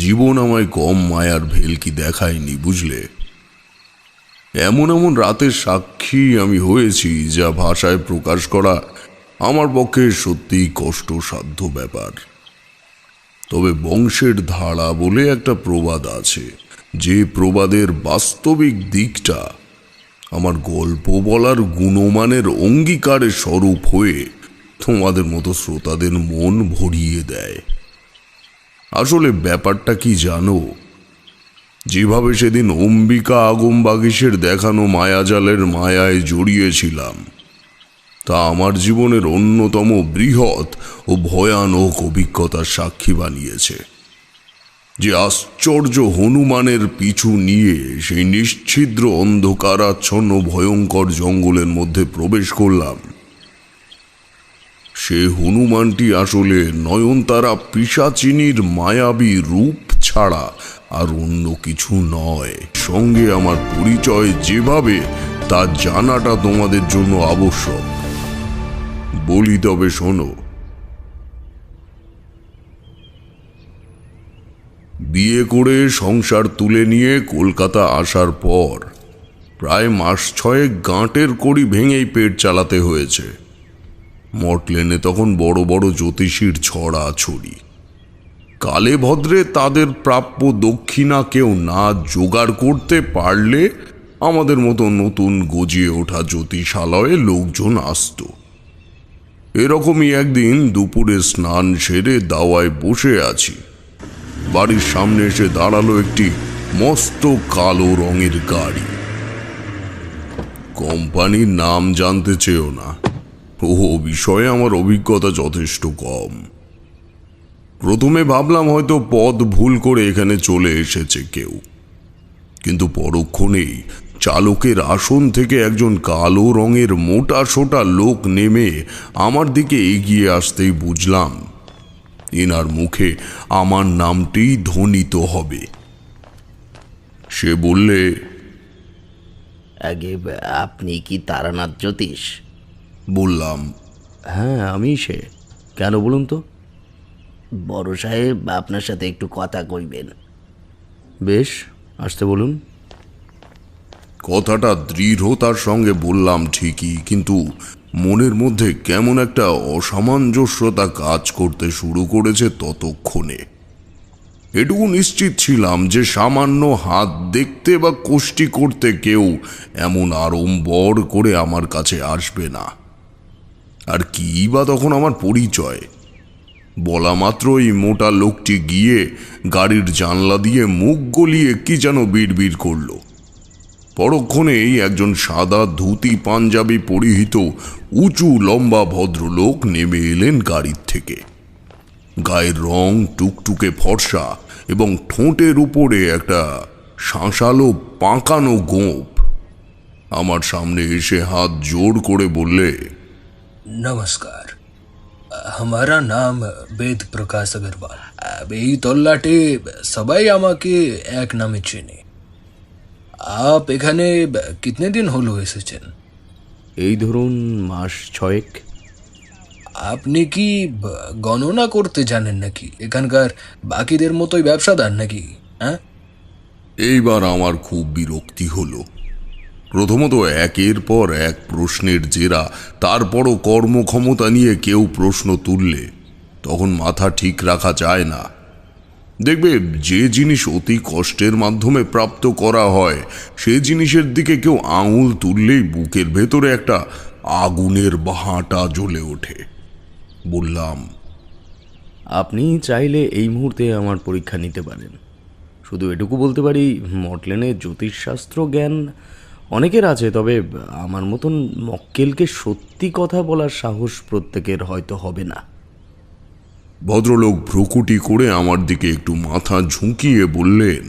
জীবন আমায় কম মায়ার ভেলকি দেখায়নি, বুঝলে। এমন এমন রাতের সাক্ষী আমি হয়েছি যা ভাষায় প্রকাশ করা আমার পক্ষে সত্যিই কষ্টসাধ্য ব্যাপার। তবে বংশের ধারা বলে একটা প্রবাদ আছে, যে প্রবাদের বাস্তবিক দিকটা আমার গল্প বলার গুণমানের অঙ্গীকারের স্বরূপ হয়ে তোমাদের মতো শ্রোতাদের মন ভরিয়ে দেয়। আসলে ব্যাপারটা কি জানো, যেভাবে সেদিন অম্বিকা আগমবাগীশের দেখানো মায়াজালের মায়ায় জড়িয়েছিলাম, তা আমার জীবনের অন্যতম বৃহৎ ও ভয়ানক অভিজ্ঞতার সাক্ষী বানিয়েছে। যে আশ্চর্য হনুমানের পিছু নিয়ে সেই নিশ্ছিদ্র অন্ধকারাচ্ছন্ন ভয়ঙ্কর জঙ্গলের মধ্যে প্রবেশ করলাম, সে হনুমানটি আসলে নয়নতারা পিশাচিনীর মায়াবী রূপ ছাড়া আর অন্য কিছু নয়। সঙ্গে আমার পরিচয় যেভাবে, তা জানাটা তোমাদের জন্য আবশ্যক। বলি তবে শোনো। বিয়ে করে সংসার তুলে নিয়ে কলকাতা আসার পর প্রায় মাস ছয়েক গাঁটের কড়ি ভেঙেই পেট চালাতে হয়েছে। মটলেনে তখন বড় বড় জ্যোতিষীর ছড়া ছড়ি। কালে ভদ্রে তাদের প্রাপ্য দক্ষিণা কেউ না জোগাড় করতে পারলে আমাদের মতো নতুন গজিয়ে ওঠা জ্যোতিষালয়ে লোকজন আসত। এরকমই একদিন দুপুরে স্নান সেরে দাওয়ায় বসে আছি, বাড়ির সামনে এসে দাঁড়ালো একটি মস্ত কালো রঙের গাড়ি। কোম্পানির নাম জানতে চেয়েও না, ও বিষয়ে আমার অভিজ্ঞতা যথেষ্ট কম। প্রথমে ভাবলাম হয়তো পথ ভুল করে এখানে চলে এসেছে কেউ, কিন্তু পরক্ষণেই চালকের আসন থেকে একজন কালো রঙের মোটা সোটা লোক নেমে আমার দিকে এগিয়ে আসতেই বুঝলাম এনার মুখে আমার নামটি ধ্বনিত হবে। সে বললে, আগে আপনি কি তারানাথ জ্যোতিষ? বললাম, হ্যাঁ আমি সে। কেন বলুন তো? বড় সাহেব আপনার সাথে একটু কথা কইবেন। বেশ, আসতে বলুন। কথাটা দৃঢ়তার সঙ্গে বললাম ঠিকই, কিন্তু মনের মধ্যে কেমন একটা অসামঞ্জস্যতা কাজ করতে শুরু করেছে ততক্ষণে। এটুকু নিশ্চিত ছিলাম যে সামান্য হাত দেখতে বা কোষ্টি করতে কেউ এমন আড়ম্বর করে আমার কাছে আসবে না। আর কি বা তখন আমার পরিচয়? বলা মাত্রই মোটা লোকটি গিয়ে গাড়ির জানলা দিয়ে মুখ গলিয়ে কি যেন বিড়বিড় করলো। পরক্ষণেই একজন সাদা ধুতি পাঞ্জাবি পরিহিত উঁচু লম্বা ভদ্রলোক নেমে এলেন গাড়ির থেকে। গায়ের রং টুকটুকে ফর্সা এবং ঠোঁটের উপরে একটা শাঁসালো পাঁকানো গোঁপ। আমার সামনে এসে হাত জোড় করে বললে, নমস্কার, हमारा नाम বেদ প্রকাশ अग्रवाल। এই তল্লাটে সবাই আমাকে এক নামে চেনে। আপ এখানে কিতনে দিন হলো এসেছেন? এই ধরুন মাস ছয়েক। আপনি কি গণনা করতে জানেন নাকি? এখানকার বাকিদের মতোই ব্যবসাদার নাকি? হ্যাঁ, এইবার আমার খুব বিরক্তি হলো। প্রথমত একের পর এক প্রশ্নের জেরা, তারপরও কর্মক্ষমতা নিয়ে কেউ প্রশ্ন তুললে তখন মাথা ঠিক রাখা যায় না। দেখবে, যে জিনিস অতি কষ্টের মাধ্যমে প্রাপ্ত করা হয় সে জিনিসের দিকে কেউ আঙুল তুললেই বুকের ভেতরে একটা আগুনের ভাঁটা জ্বলে ওঠে। বললাম, আপনি চাইলে এই মুহূর্তে আমার পরীক্ষা নিতে পারেন। শুধু এটুকু বলতে পারি, মটলেনে জ্যোতিষশাস্ত্র জ্ঞান অনেকের আছে, তবে আমার মতন মক্কেলকে সত্যি কথা বলার সাহস প্রত্যেকের হয়তো হবে না। ভদ্রলোক ভ্রুকুটি করে আমার দিকে একটু মাথা ঝুঁকিয়ে বললেন,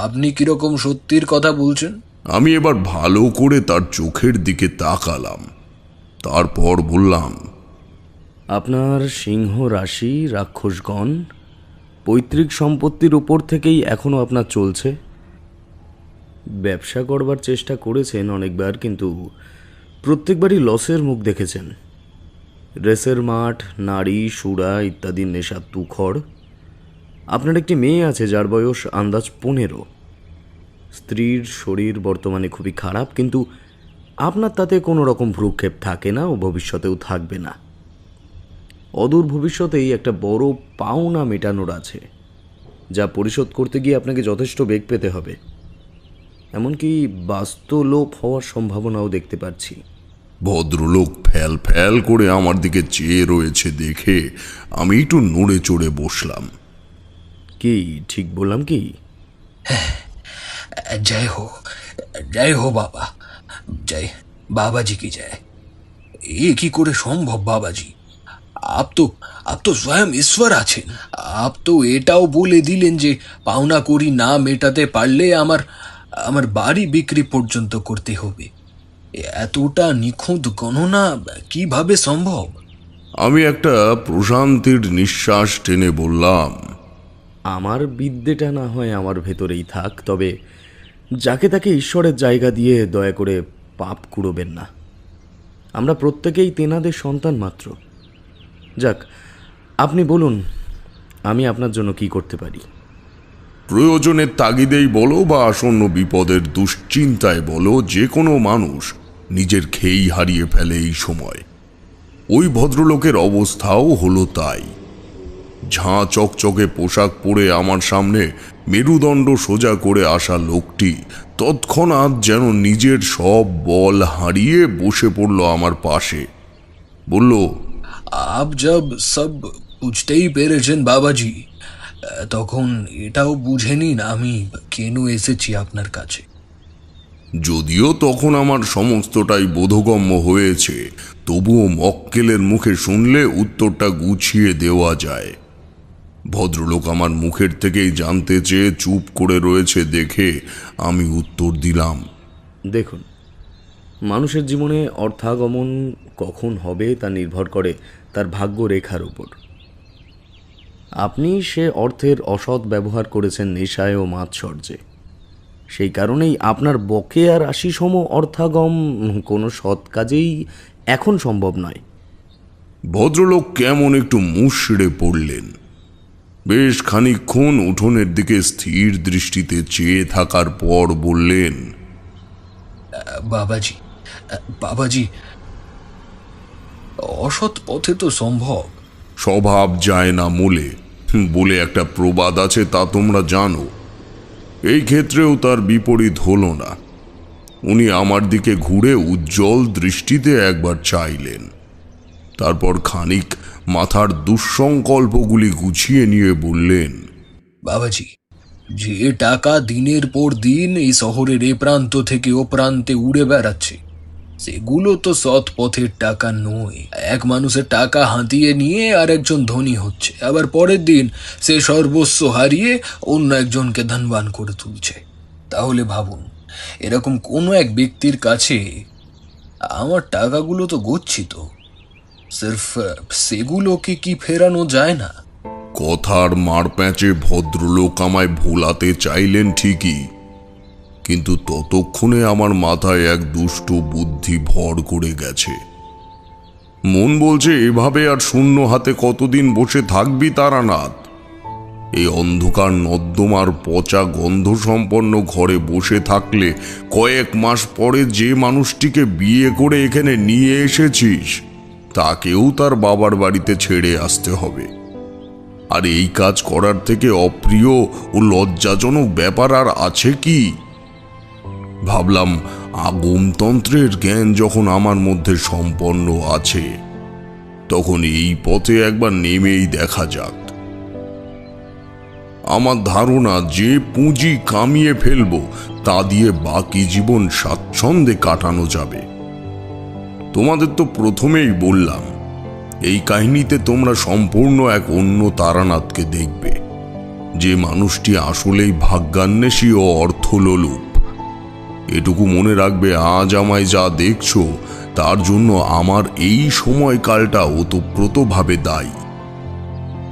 আপনি কিরকম সত্যির কথা বলছেন? আমি এবার ভালো করে তার চোখের দিকে তাকালাম। তারপর বললাম, আপনার সিংহ রাশি, রাক্ষসগণ, পৈতৃক সম্পত্তির উপর থেকেই এখনও আপনার চলছে। ব্যবসা করবার চেষ্টা করেছেন অনেকবার, কিন্তু প্রত্যেকবারই লসের মুখ দেখেছেন। রেসের মাঠ, নারী, সুরা ইত্যাদি নেশা তুখড়। আপনার একটি মেয়ে আছে যার বয়স আন্দাজ 15। স্ত্রীর শরীর বর্তমানে খুবই খারাপ, কিন্তু আপনার তাতে কোনো রকম ভ্রুক্ষেপ থাকে না ও ভবিষ্যতেও থাকবে না। অদূর ভবিষ্যতেই একটা বড় পাওনা মেটানোর আছে, যা পরিশোধ করতে গিয়ে আপনাকে যথেষ্ট বেগ পেতে হবে। এমনকি বাস্তুলোপ হওয়ার সম্ভাবনাও দেখতে পাচ্ছি। ভদ্রলোক ফ্যাল ফ্যাল করে আমার দিকে চেয়ে রয়েছে দেখে আমি একটু নড়ে চড়ে বসলাম। কি ঠিক বললাম কি? जय हो, जय हो बाबा, जय बाबाजी की जय। ये की করে সম্ভব বাবাজি? आप तो स्वयं ईश्वर আছেন। आप तो এটাও বলে দিলেন যে পাওনা করি না মেটাতে পারলে আমার আমার বাড়ি বিক্রি পর্যন্ত করতে হবে। এতটা নিখুঁত গণনা কিভাবে সম্ভব? আমি একটা প্রশান্তির নিঃশ্বাস টেনে বললাম, আমার বিদ্যেটা না হয় আমার ভেতরেই থাক, তবে যাকে তাকে ঈশ্বরের জায়গা দিয়ে দয়া করে পাপ কুড়োবেন না। আমরা প্রত্যেকেই তেনাদের সন্তান মাত্র। যাক, আপনি বলুন, আমি আপনার জন্য কি করতে পারি? প্রয়োজনের তাগিদেই বলো বা আসন্ন বিপদের দুশ্চিন্তায় বলো, যে কোনো মানুষ নিজের খেই হারিয়ে ফেলে এই সময়। ওই ভদ্রলোকের অবস্থাও হলো তাই। ঝাঁ চকচকে পোশাক পরে আমার সামনে মেরুদণ্ড সোজা করে আসা লোকটি তৎক্ষণাৎ যেন নিজের সব বল হারিয়ে বসে পড়ল আমার পাশে। বলল, আপ জব সব বুঝতেই পেরেছেন বাবাজি, তখন এটাও বুঝে নিন আমি কেন এসেছি আপনার কাছে। যদিও তখন আমার সমস্তটাই বোধগম্য হয়েছে, তবুও মক্কেলের মুখে শুনলে উত্তরটা গুছিয়ে দেওয়া যায়। ভদ্রলোক আমার মুখের থেকেই জানতে চেয়ে চুপ করে রয়েছে দেখে আমি উত্তর দিলাম, দেখুন, মানুষের জীবনে অর্থাগমন কখন হবে তা নির্ভর করে তার ভাগ্য রেখার উপর। আপনি সে অর্থের অসৎ ব্যবহার করেছেন নেশায় ও মাৎসর্যে। সেই কারণেই আপনার বকেয়া রাশিসম অর্থাগম কোনো সৎ কাজেই এখন সম্ভব নয়। ভদ্রলোক কেমন একটু মুষড়ে পড়লেন। বেশ খানিকক্ষণ উঠোনের দিকে স্থির দৃষ্টিতে চেয়ে থাকার পর বললেন, বাবাজি, বাবাজি, অসৎ পথে তো সম্ভব। স্বভাব যায় না মূলে বলে একটা প্রবাদ আছে, তা তোমরা জানো। এই ক্ষেত্রেও তার বিপরীত হলো না। উনি আমার দিকে ঘুরে উজ্জ্বল দৃষ্টিতে একবার চাইলেন, তারপর খানিক মাথার দুঃসংকল্পগুলি গুছিয়ে নিয়ে বললেন, বাবাজি, যে টাকা দিনের পর দিন এই শহরের এ প্রান্ত থেকে ও প্রান্তে উড়ে বেড়াচ্ছে, সেগুলো তো সৎ পথের টাকা নয়। এক মানুষের টাকা হাতিয়ে নিয়ে আর একজন ধনী হচ্ছে, আবার পরের দিন সে সর্বস্ব হারিয়ে অন্য একজনকে ধনবান করে তুলছে। তাহলে ভাবুন, এরকম কোনো এক ব্যক্তির কাছে আমার টাকাগুলো তো গচ্ছিত, সির্ফ সেগুলোকে কি ফেরানো যায় না? কথার মারপ্যাঁচে ভদ্রলোক আমায় ভোলাতে চাইলেন ঠিকই, কিন্তু ততক্ষণে আমার মাথায় এক দুষ্ট বুদ্ধি ভর করে গেছে। মন বলছে, এভাবে আর শূন্য হাতে কতদিন বসে থাকবি তারানাথ? এই অন্ধকার নর্দমার পচা গন্ধ সম্পন্ন ঘরে বসে থাকলে কয়েক মাস পরে যে মানুষটিকে বিয়ে করে এখানে নিয়ে এসেছিস তাকেও তার বাবার বাড়িতে ছেড়ে আসতে হবে। আর এই কাজ করার থেকে অপ্রিয় ও লজ্জাজনক ব্যাপার আর আছে কি? ভাবলাম, আগমতন্ত্রের জ্ঞান যখন আমার মধ্যে সম্পন্ন আছে, তখন এই পথে একবার নেমেই দেখা যাক। আমার ধারণা, যে পুঁজি কামিয়ে ফেলবো তা দিয়ে বাকি জীবন স্বাচ্ছন্দ্যে কাটানো যাবে। তোমাদের তো প্রথমেই বললাম, এই কাহিনীতে তোমরা সম্পূর্ণ এক অন্য তারানাথকে দেখবে, যে মানুষটি আসলেই ভাগ্যান্বেষী ও অর্থলোলুপ। এটুকু মনে রাখবে, আজ আমায় যা দেখছো তার জন্য আমার এই সময়কালটা ওতপ্রোতভাবে দায়ী।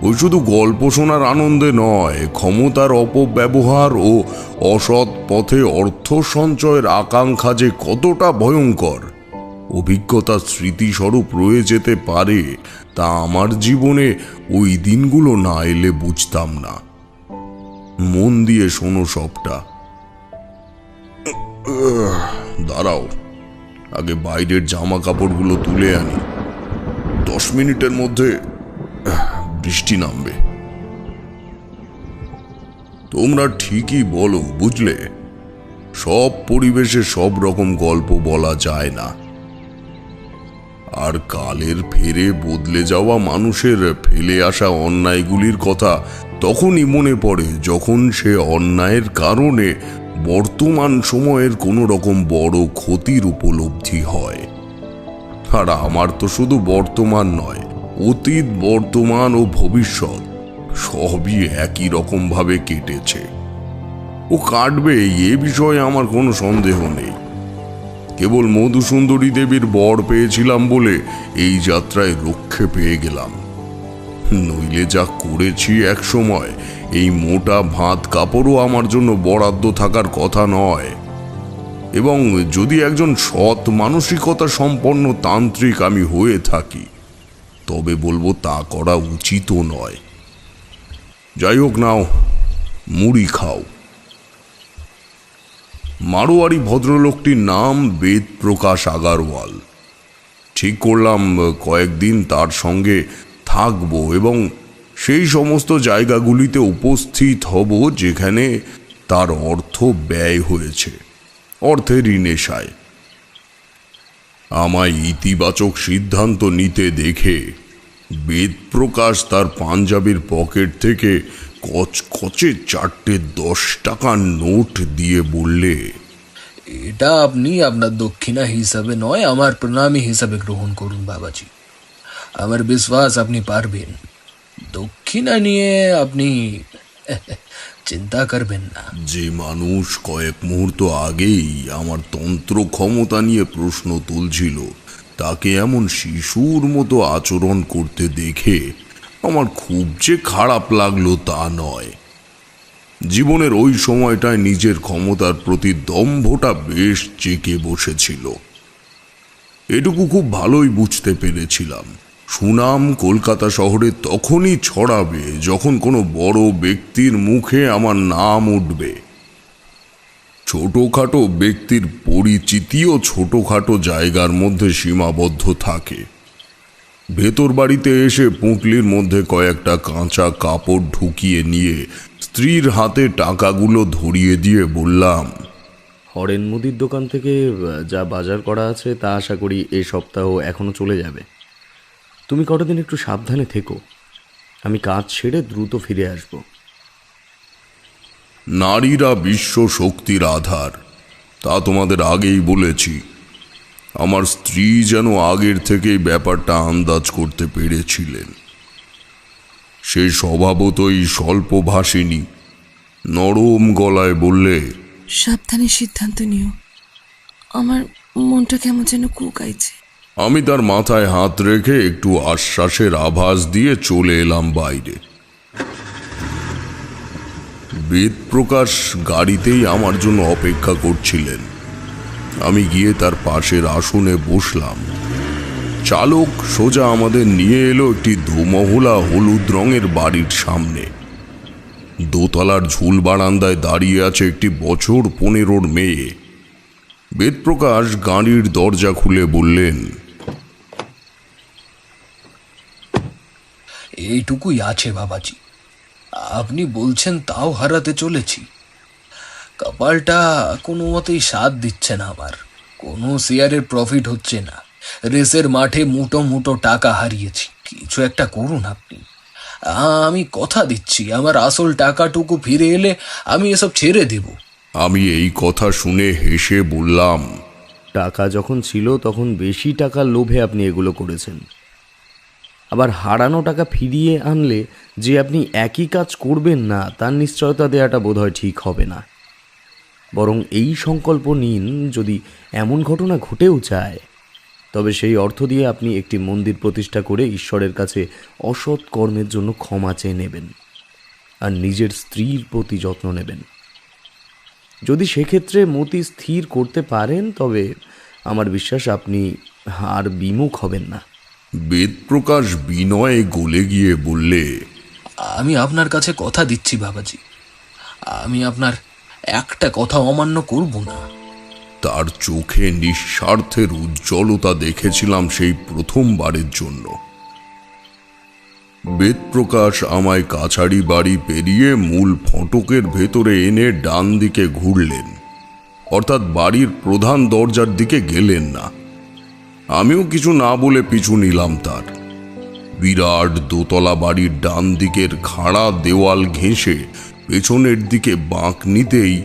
ওই শুধু গল্প শোনার আনন্দে নয়, ক্ষমতার অপব্যবহার ও অসৎ পথে অর্থ সঞ্চয়ের আকাঙ্ক্ষা যে কতটা ভয়ঙ্কর অভিজ্ঞতা স্মৃতিস্বরূপ রয়ে যেতে পারে, তা আমার জীবনে ওই দিনগুলো না এলে বুঝতাম না। মন দিয়ে শোনো সবটা। দাঁড়াও, আগে বাইরের জামা কাপড়গুলো তুলে আনি। 10 মিনিটের মধ্যে বৃষ্টি নামবে। তোমরা ঠিকই বলো, বুঝলে, সব পরিবেশে সব রকম গল্প বলা যায় না। আর কালের ফেরে বদলে যাওয়া মানুষের ফেলে আসা অন্যায়গুলির কথা তখনই মনে পড়ে যখন সে অন্যায়ের কারণে বর্তমান সময়ের কোনো রকম বড় ক্ষতির উপলব্ধি হয়। আর আমার তো শুধু বর্তমান নয়, অতীত, বর্তমান ও ভবিষ্যৎ সবই একই রকম ভাবে কেটেছে। ও কাটবে, এ বিষয়ে আমার কোনো সন্দেহ নেই। কেবল মধুসুন্দরী দেবীর বর পেয়েছিলাম বলে এই যাত্রায় রক্ষে পেয়ে গেলাম। নইলে যা করেছি এক সময়, এই মোটা ভাত কাপড়ও আমার জন্য বরাদ্দ থাকার কথা নয়। এবং যদি একজন সৎ মানসিকতা সম্পন্ন তান্ত্রিক আমি হয়ে থাকি, তবে বলবো তা করা উচিতও নয়। যাই হোক, নাও মুড়ি খাও। মারোয়ারি ভদ্রলোকটির নাম বেদপ্রকাশ আগারওয়াল। ঠিক করলাম কয়েকদিন তার সঙ্গে থাকবো এবং সেই সমস্ত জায়গাগুলিতে উপস্থিত হব যেখানে তার অর্থ ব্যয় হয়েছে, অর্থেরই নেশায়। আমায় ইতিবাচক সিদ্ধান্ত নিতে দেখে বেদপ্রকাশ তার পাঞ্জাবির পকেট থেকে কচকচে 4টে 10 টাকার নোট দিয়ে বললে, এটা আপনি আপনার দক্ষিণা হিসাবে নয়, আমার প্রণামী হিসাবে গ্রহণ করুন বাবাজি। আমার বিশ্বাস আপনি পারবেন। দক্ষিণা নিয়ে আপনি চিন্তা করবেন না। যে মানুষ কয়েক মুহূর্ত আগেই আমার তন্ত্র ক্ষমতা নিয়ে প্রশ্ন তুলছিল, তাকে এমন শিশুর মতো আচরণ করতে দেখে আমার খুব যে খারাপ লাগলো তা নয়। জীবনের ওই সময়টায় নিজের ক্ষমতার প্রতি দম্ভটা বেশ চেকে বসেছিল। এটুকু খুব ভালোই বুঝতে পেরেছিলাম। সুনাম কলকাতা শহরে তখনই ছড়াবে যখন কোনো বড় ব্যক্তির মুখে আমার নাম উঠবে। ছোটখাটো ব্যক্তির পরিচিতিও ছোটখাটো জায়গার মধ্যে সীমাবদ্ধ থাকে। ভেতর বাড়িতে এসে পুঁটলির মধ্যে কয়েকটা কাঁচা কাপড় ঢুকিয়ে নিয়ে স্ত্রীর হাতে টাকাগুলো ধরিয়ে দিয়ে বললাম, হরেন মুদির দোকান থেকে যা বাজার করা আছে তা আশা করি এই সপ্তাহ এখনও চলে যাবে। তুমি কটা দিন একটু সাবধানে থেকো, আমি কাজ ছেড়ে দ্রুত ফিরে আসব। নারীরা বিশ্ব শক্তির আধার, তা তোমাদের আগেই বলেছি। আমার স্ত্রী যেন আগের থেকেই ব্যাপারটা আন্দাজ করতে পেরেছিলেন। সে স্বভাবতই স্বল্পভাষিনী। নরম গলায় বললে, সাবধানে সিদ্ধান্ত নিও, আমার মনটা কেমন যেন কুকাইছে। আমি তার মাথায় হাত রেখে একটু আশ্বাসের আভাস দিয়ে চলে এলাম বাইরে। বেদপ্রকাশ গাড়িতেই আমার জন্য অপেক্ষা করছিলেন। আমি গিয়ে তার পাশের আসনে বসলাম। চালক সোজা আমাদের নিয়ে এলো একটি দুমহলা হলুদ রঙের বাড়ির সামনে। দোতলার ঝুল বারান্দায় দাঁড়িয়ে আছে একটি বছর 15-র মেয়ে। বেদপ্রকাশ গাড়ির দরজা খুলে বললেন, এইটুকুই আছে বাবাজি। আপনি বলছেন তাও হারাতে চলেছি। কপালটা কোনো মতেই সাথ দিচ্ছে না আমার। কোনো শেয়ারের প্রফিট হচ্ছে না। রেসের মাঠে মুটো মুটো টাকা হারিয়েছি। কিছু একটা করুন আপনি। আমি কথা দিচ্ছি, আমার আসল টাকাটুকু ফিরে এলে আমি এসব ছেড়ে দেব। আমি এই কথা শুনে হেসে বললাম, টাকা যখন ছিল তখন বেশি টাকার লোভে আপনি এগুলো করেছেন। আবার হারানো টাকা ফিরিয়ে আনলে যে আপনি একই কাজ করবেন না তার নিশ্চয়তা দেওয়াটা বোধহয় ঠিক হবে না। বরং এই সংকল্প নিন, যদি এমন ঘটনা ঘটেও যায় তবে সেই অর্থ দিয়ে আপনি একটি মন্দির প্রতিষ্ঠা করে ঈশ্বরের কাছে অসৎ কর্মের জন্য ক্ষমা চেয়ে নেবেন আর নিজের স্ত্রীর প্রতি যত্ন নেবেন। যদি সেক্ষেত্রে মতি স্থির করতে পারেন তবে আমার বিশ্বাস আপনি আর বিমুখ হবেন না। বেদপ্রকাশ বিনয়ে গলে গিয়ে বললে, আমি আপনার কাছে কথা দিচ্ছি বাবাজি, আমি আপনার একটা কথা অমান্য করব না। তার চোখে নিঃস্বার্থের উজ্জ্বলতা দেখেছিলাম সেই প্রথমবারের জন্য। বেদপ্রকাশ আমায় কাছারি বাড়ি পেরিয়ে মূল ফটকের ভেতরে এনে ডান দিকে ঘুরলেন, অর্থাৎ বাড়ির প্রধান দরজার দিকে গেলেন না। আমিও কিছু না বলে পিছু নিলাম তার। বিরাট দোতলা বাড়ির ডান দিকের খাড়া দেওয়াল ঘেঁষে পেছনের দিকে বাঁক নিতেই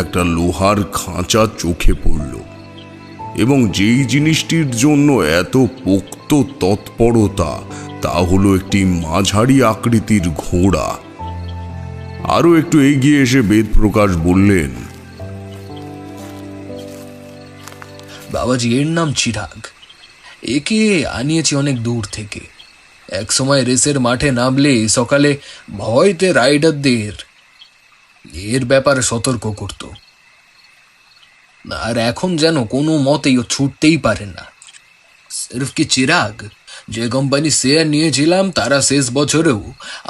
একটা লোহার খাঁচা চোখে পড়ল, এবং যেই জিনিসটির জন্য এত পোক্ত তৎপরতা তা হলো একটি মাঝারি আকৃতির ঘোড়া। আরো একটু এগিয়ে এসে বেদপ্রকাশ বললেন, বাবাজি, এর নাম চিরাগ। একে আনিয়েছি অনেক দূর থেকে। এক সময় রেসের মাঠে নামলে সকালে ভয়তে রাইডারদের এর ব্যাপারে সতর্ক করত, আর এখন যেন কোনো মতেই ও ছুটতেই পারে না। সির্ফ কি চিরাগ, যে কোম্পানি শেয়ার নিয়েছিলাম তারা শেষ বছরেও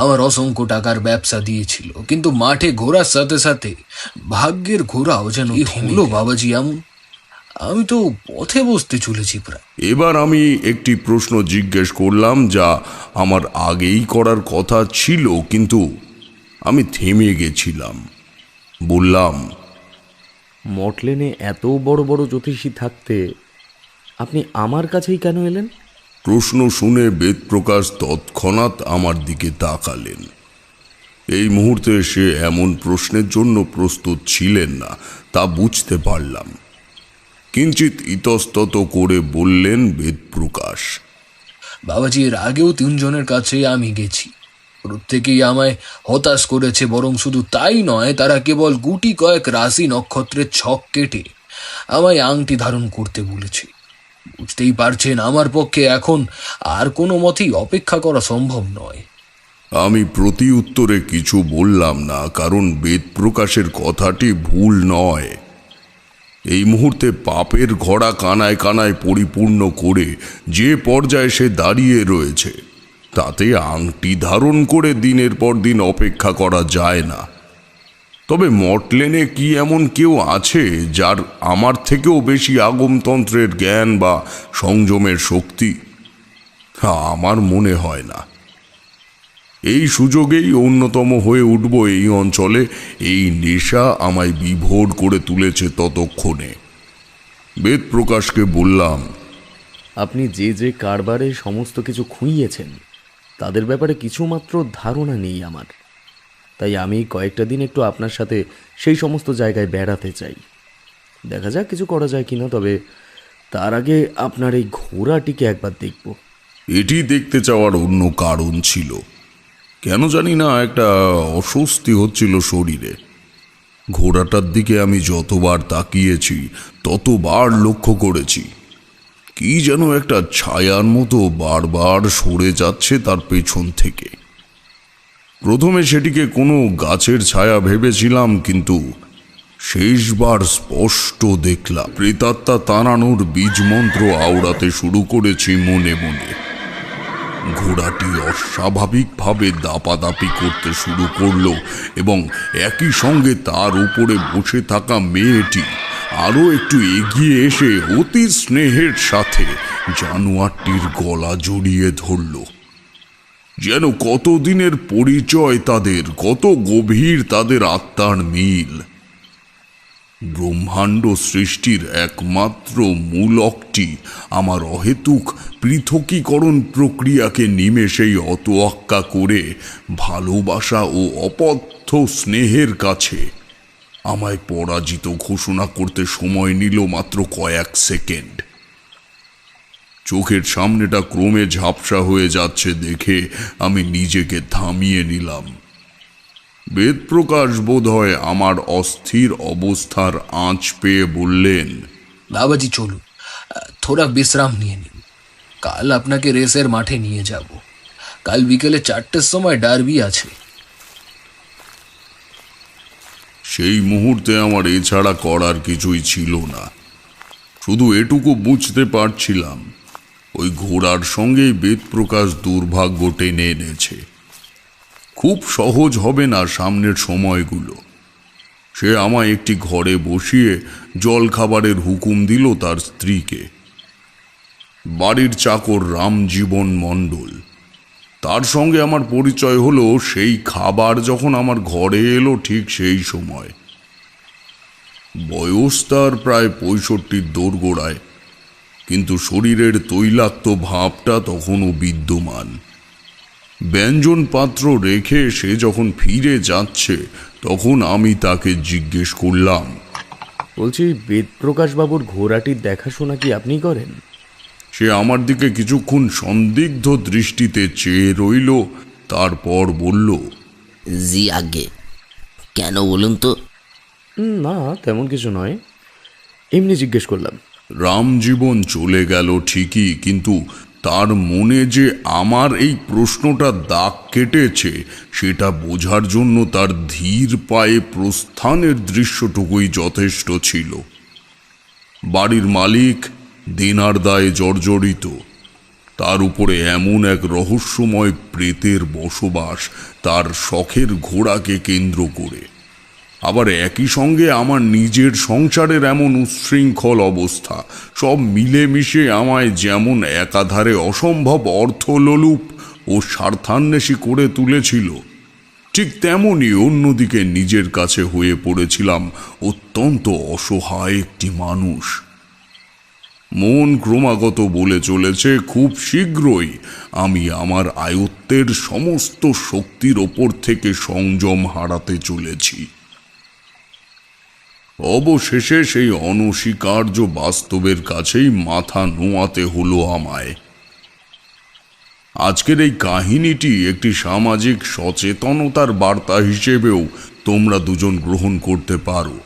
আমার অসংখ্য টাকার ব্যবসা দিয়েছিল, কিন্তু মাঠে ঘোরার সাথে সাথে ভাগ্যের ঘোরাও যেন হলো বাবাজি এমন। আমি তো পথে বসতে চলেছি প্রায়। এবার আমি একটি প্রশ্ন জিজ্ঞেস করলাম, যা আমার আগেই করার কথা ছিল, কিন্তু আমি থেমে গেছিলাম। বললাম, মটলেনে এত বড় বড় জ্যোতিষী থাকতে আপনি আমার কাছেই কেন এলেন? প্রশ্ন শুনে বেদপ্রকাশ তৎক্ষণাৎ আমার দিকে তাকালেন। এই মুহূর্তে সে এমন প্রশ্নের জন্য প্রস্তুত ছিলেন না, তা বুঝতে পারলাম। কিঞ্চিত ইতস্তত করে বললেন বেদপ্রকাশ, বাবাজি, এর আগেও তিনজনের কাছে আমি গেছি। প্রত্যেকেই আমায় হতাশ করেছে, বরং শুধু তাই নয়, তারা কেবল গুটি কয়েক রাশি নক্ষত্রের ছক কেটে আমায় আংটি ধারণ করতে বলেছে। বুঝতেই পারছেন, আমার পক্ষে এখন আর কোনো মতেই অপেক্ষা করা সম্ভব নয়। আমি প্রতি উত্তরে কিছু বললাম না, কারণ বেদপ্রকাশের কথাটি ভুল নয়। এই মুহূর্তে পাপের ঘোড়া কানায় কানায় পরিপূর্ণ করে যে পর্যায়ে সে দাঁড়িয়ে রয়েছে, তাতে আংটি ধারণ করে দিনের পর দিন অপেক্ষা করা যায় না। তবে মটলেনে কি এমন কেউ আছে যার আমার থেকেও বেশি আগমতন্ত্রের জ্ঞান বা সংযমের শক্তি? আমার মনে হয় না। এই সুযোগেই অন্যতম হয়ে উঠব এই অঞ্চলে। এই নেশা আমায় বিভোর করে তুলেছে ততক্ষণে। বেদপ্রকাশকে বললাম, আপনি যে যে কারবারে সমস্ত কিছু খুইয়েছেন তাদের ব্যাপারে কিছুমাত্র ধারণা নেই আমার। তাই আমি কয়েকটা দিন একটু আপনার সাথে সেই সমস্ত জায়গায় বেড়াতে চাই। দেখা যাক কিছু করা যায় কিনা। তবে তার আগে আপনার এই ঘোড়াটিকে একবার দেখব। এটি দেখতে চাওয়ার অন্য কারণ ছিল। কেন জানি না একটা অস্বস্তি হচ্ছিল শরীরে। ঘোড়াটার দিকে আমি যতবার তাকিয়েছি ততবার লক্ষ্য করেছি কি যেন একটা ছায়ার মতো বারবার সরে যাচ্ছে তার পেছন থেকে। প্রথমে সেটিকে কোনো গাছের ছায়া ভেবেছিলাম, কিন্তু শেষবার স্পষ্ট দেখলাম প্রেতাত্মা তাড়ানোর বীজমন্ত্র আওড়াতে শুরু করেছি মনে মনে। ঘোড়াটি অস্বাভাবিকভাবে দাপাদাপি করতে শুরু করলো, এবং একই সঙ্গে তার উপরে বসে থাকা মেয়েটি আরো একটু এগিয়ে এসে অতি স্নেহের সাথে জানোয়ারটির গলা জড়িয়ে ধরল। যেন কতদিনের পরিচয় তাদের, কত গভীর তাদের আত্মার মিল। ব্রহ্মাণ্ড সৃষ্টির একমাত্র মূলকটি আমার অহেতুক পৃথকীকরণ প্রক্রিয়াকে নিমেষেই অতোয়াক্কা করে ভালোবাসা ও অপথ্য স্নেহের কাছে আমায় পরাজিত ঘোষণা করতে সময় নিল মাত্র কয়েক সেকেন্ড। চোখের সামনেটা ক্রমে ঝাপসা হয়ে যাচ্ছে দেখে আমি নিজেকে থামিয়ে নিলাম। বেদপ্রকাশ বোধহয় আমার অস্থির অবস্থার আঁচ পেয়ে বললেন, বাবাজি, চলুন থোড়া বিশ্রাম নিয়ে নিন। কাল আপনাকে রেসের মাঠে নিয়ে যাব। কাল বিকেলে 4টের সময় ডার্বি আছে। সেই মুহূর্তে আমার এছাড়া করার কিছুই ছিল না। শুধু এটুকু বুঝতে পারছিলাম ওই ঘোড়ার সঙ্গেই বেদপ্রকাশ দুর্ভাগ্য টেনে এনেছে। খুব সহজ হবে না সামনের সময়গুলো। সে আমায় একটি ঘরে বসিয়ে জলখাবারের হুকুম দিল তার স্ত্রীকে। বাড়ির চাকর রামজীবন মণ্ডল, তার সঙ্গে আমার পরিচয় হলো সেই খাবার যখন আমার ঘরে এলো ঠিক সেই সময়। বয়স তার প্রায় 65 দোরগোড়ায়, কিন্তু শরীরের তৈলাক্ত ভাবটা তখনও বিদ্যমান। ব্যঞ্জন পাত্র রেখে সে যখন ফিরে যাচ্ছে তখন আমি তাকে জিজ্ঞেস করলাম, বলছি, বেদপ্রকাশবাবুর ঘোড়াটির দেখাশোনা কি আপনি করেন? সে আমার দিকে কিছুক্ষণ সন্দিগ্ধ দৃষ্টিতে চেয়ে রইল, তারপর বলল, জি আগে। কেন বলুন তো? না, তেমন কিছু নয়, এমনি জিজ্ঞেস করলাম। রামজীবন চলে গেল ঠিকই, কিন্তু তার মনে যে আমার এই প্রশ্নটা দাগ কেটেছে সেটা বোঝার জন্য তার ধীর পায়ে প্রস্থানের দৃশ্যটুকুই যথেষ্ট ছিল। বাড়ির মালিক দেনার দায়ে জর্জরিত, তার উপরে এমন এক রহস্যময় প্রেতের বসবাস তার শখের ঘোড়াকে কেন্দ্র করে। আবার একই সঙ্গে আমার নিজের সংসারের এমন উচ্ছৃঙ্খল অবস্থা, সব মিলেমিশে আমায় যেমন একাধারে অসম্ভব অর্থলোলুপ ও স্বার্থান্বেষী করে তুলেছিল, ঠিক তেমনি অন্যদিকে নিজের কাছে হয়ে পড়েছিলাম অত্যন্ত অসহায় একটি মানুষ। মন ক্রমাগত বলে চলেছে খুব শীঘ্রই আমি আমার আয়ত্তের সমস্ত শক্তির ওপর থেকে সংযম হারাতে চলেছি। অবশেষে সেই অনস্বীকার্য বাস্তবের কাছেই মাথা নোয়াতে হলো আমায়। আজকের এই কাহিনীটি একটি সামাজিক সচেতনতার বার্তা হিসেবেও তোমরা দুজন গ্রহণ করতে পারো।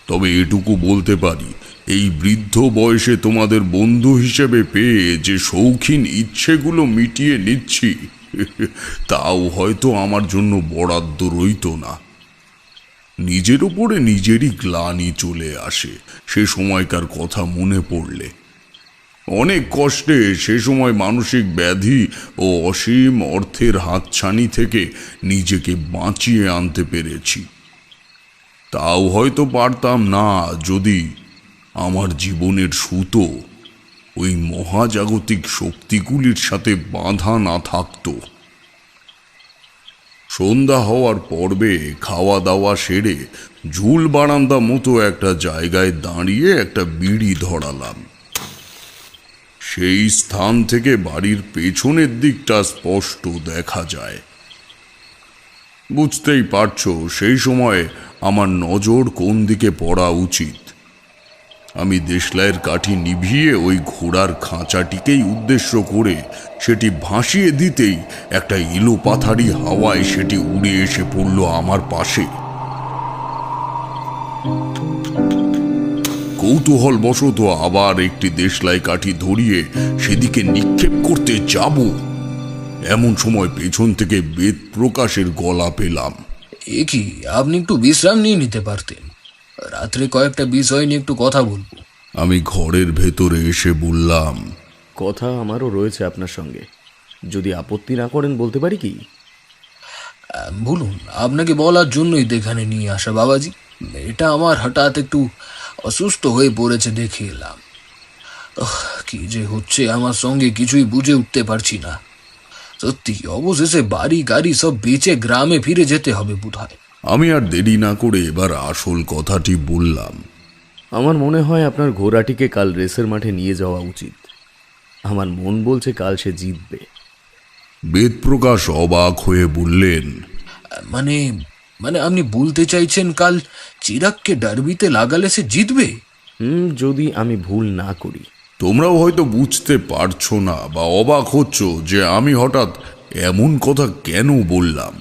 তবে এটুকু বলতে পারি, এই বৃদ্ধ বয়সে তোমাদের বন্ধু হিসেবে পেয়ে যে শৌখিন ইচ্ছেগুলো মিটিয়ে নিচ্ছি তাও হয়তো আমার জন্য বরাদ্দ রইত না। নিজের উপরে নিজেরই গ্লানি চলে আসে সে সময়কার কথা মনে পড়লে। অনেক কষ্টে সে সময় মানসিক ব্যাধি ও অসীম অর্থের হাতছানি থেকে নিজেকে বাঁচিয়ে আনতে পেরেছি। তাও হয়তো পারতাম না যদি আমার জীবনের সুতো ওই মহাজাগতিক শক্তিগুলির সাথে বাঁধা না থাকতো। সন্ধ্যা হওয়ার পর্বে খাওয়া দাওয়া সেরে ঝুল বারান্দা মতো একটা জায়গায় দাঁড়িয়ে একটা বিড়ি ধরালাম। সেই স্থান থেকে বাড়ির পেছনের দিকটা স্পষ্ট দেখা যায়। বুঝতেই পারছো সেই সময় আমার নজর কোন দিকে পড়া উচিত। আমি দেশলাইয়ের কাঠি নিভিয়ে ওই ঘোড়ার খাঁচাটিকেই উদ্দেশ্য করে সেটি ভাসিয়ে দিতেই একটা এলোপাথারি হাওয়ায় সেটি উড়ে এসে পড়ল আমার পাশে। কৌতূহল বশত আবার একটি দেশলাই কাঠি ধরিয়ে সেদিকে নিক্ষেপ করতে যাব, এমন সময় পেছন থেকে বেদ প্রকাশের গলা পেলাম। এ কি, আপনি একটু বিশ্রাম নিয়ে নিতে পারতেন? রাত্রে কয়েকটা বিষয় নিয়ে একটু কথা বলবো। আমি ঘরের ভেতরে এসে বললাম, কথা আমারও রয়েছে আপনার সঙ্গে, যদি আপত্তি না করেন বলতে পারি কি? বলুন, আপনাকে বলার জন্যই তো এখানে নিয়ে আসা বাবাজি। এটা আমার হঠাৎ একটু অসুস্থ হয়ে পড়েছে, দেখে এলাম। কি যে হচ্ছে আমার সঙ্গে কিছুই বুঝে উঠতে পারছি না। সত্যি অবশেষে বাড়ি গাড়ি সব বেচে গ্রামে ফিরে যেতে হবে বোধহয়। আমি আর দেরি না করে এবার আসল কথাটি বললাম। আমার মনে হয় আপনার ঘোড়াটিকে কাল রেসের মাঠে নিয়ে যাওয়া উচিত। আমার মন বলছে কাল সে জিতবে। বেদপ্রকাশ অবাক হয়ে বললেন, মানে মানে আপনি বলতে চাইছেন কাল চিরাগকে ডার্বিতে লাগালে সে জিতবে? যদি আমি ভুল না করি। তোমরাও হয়তো বুঝতে পারছো না বা অবাক হচ্ছ যে আমি হঠাৎ এমন কথা কেন বললাম।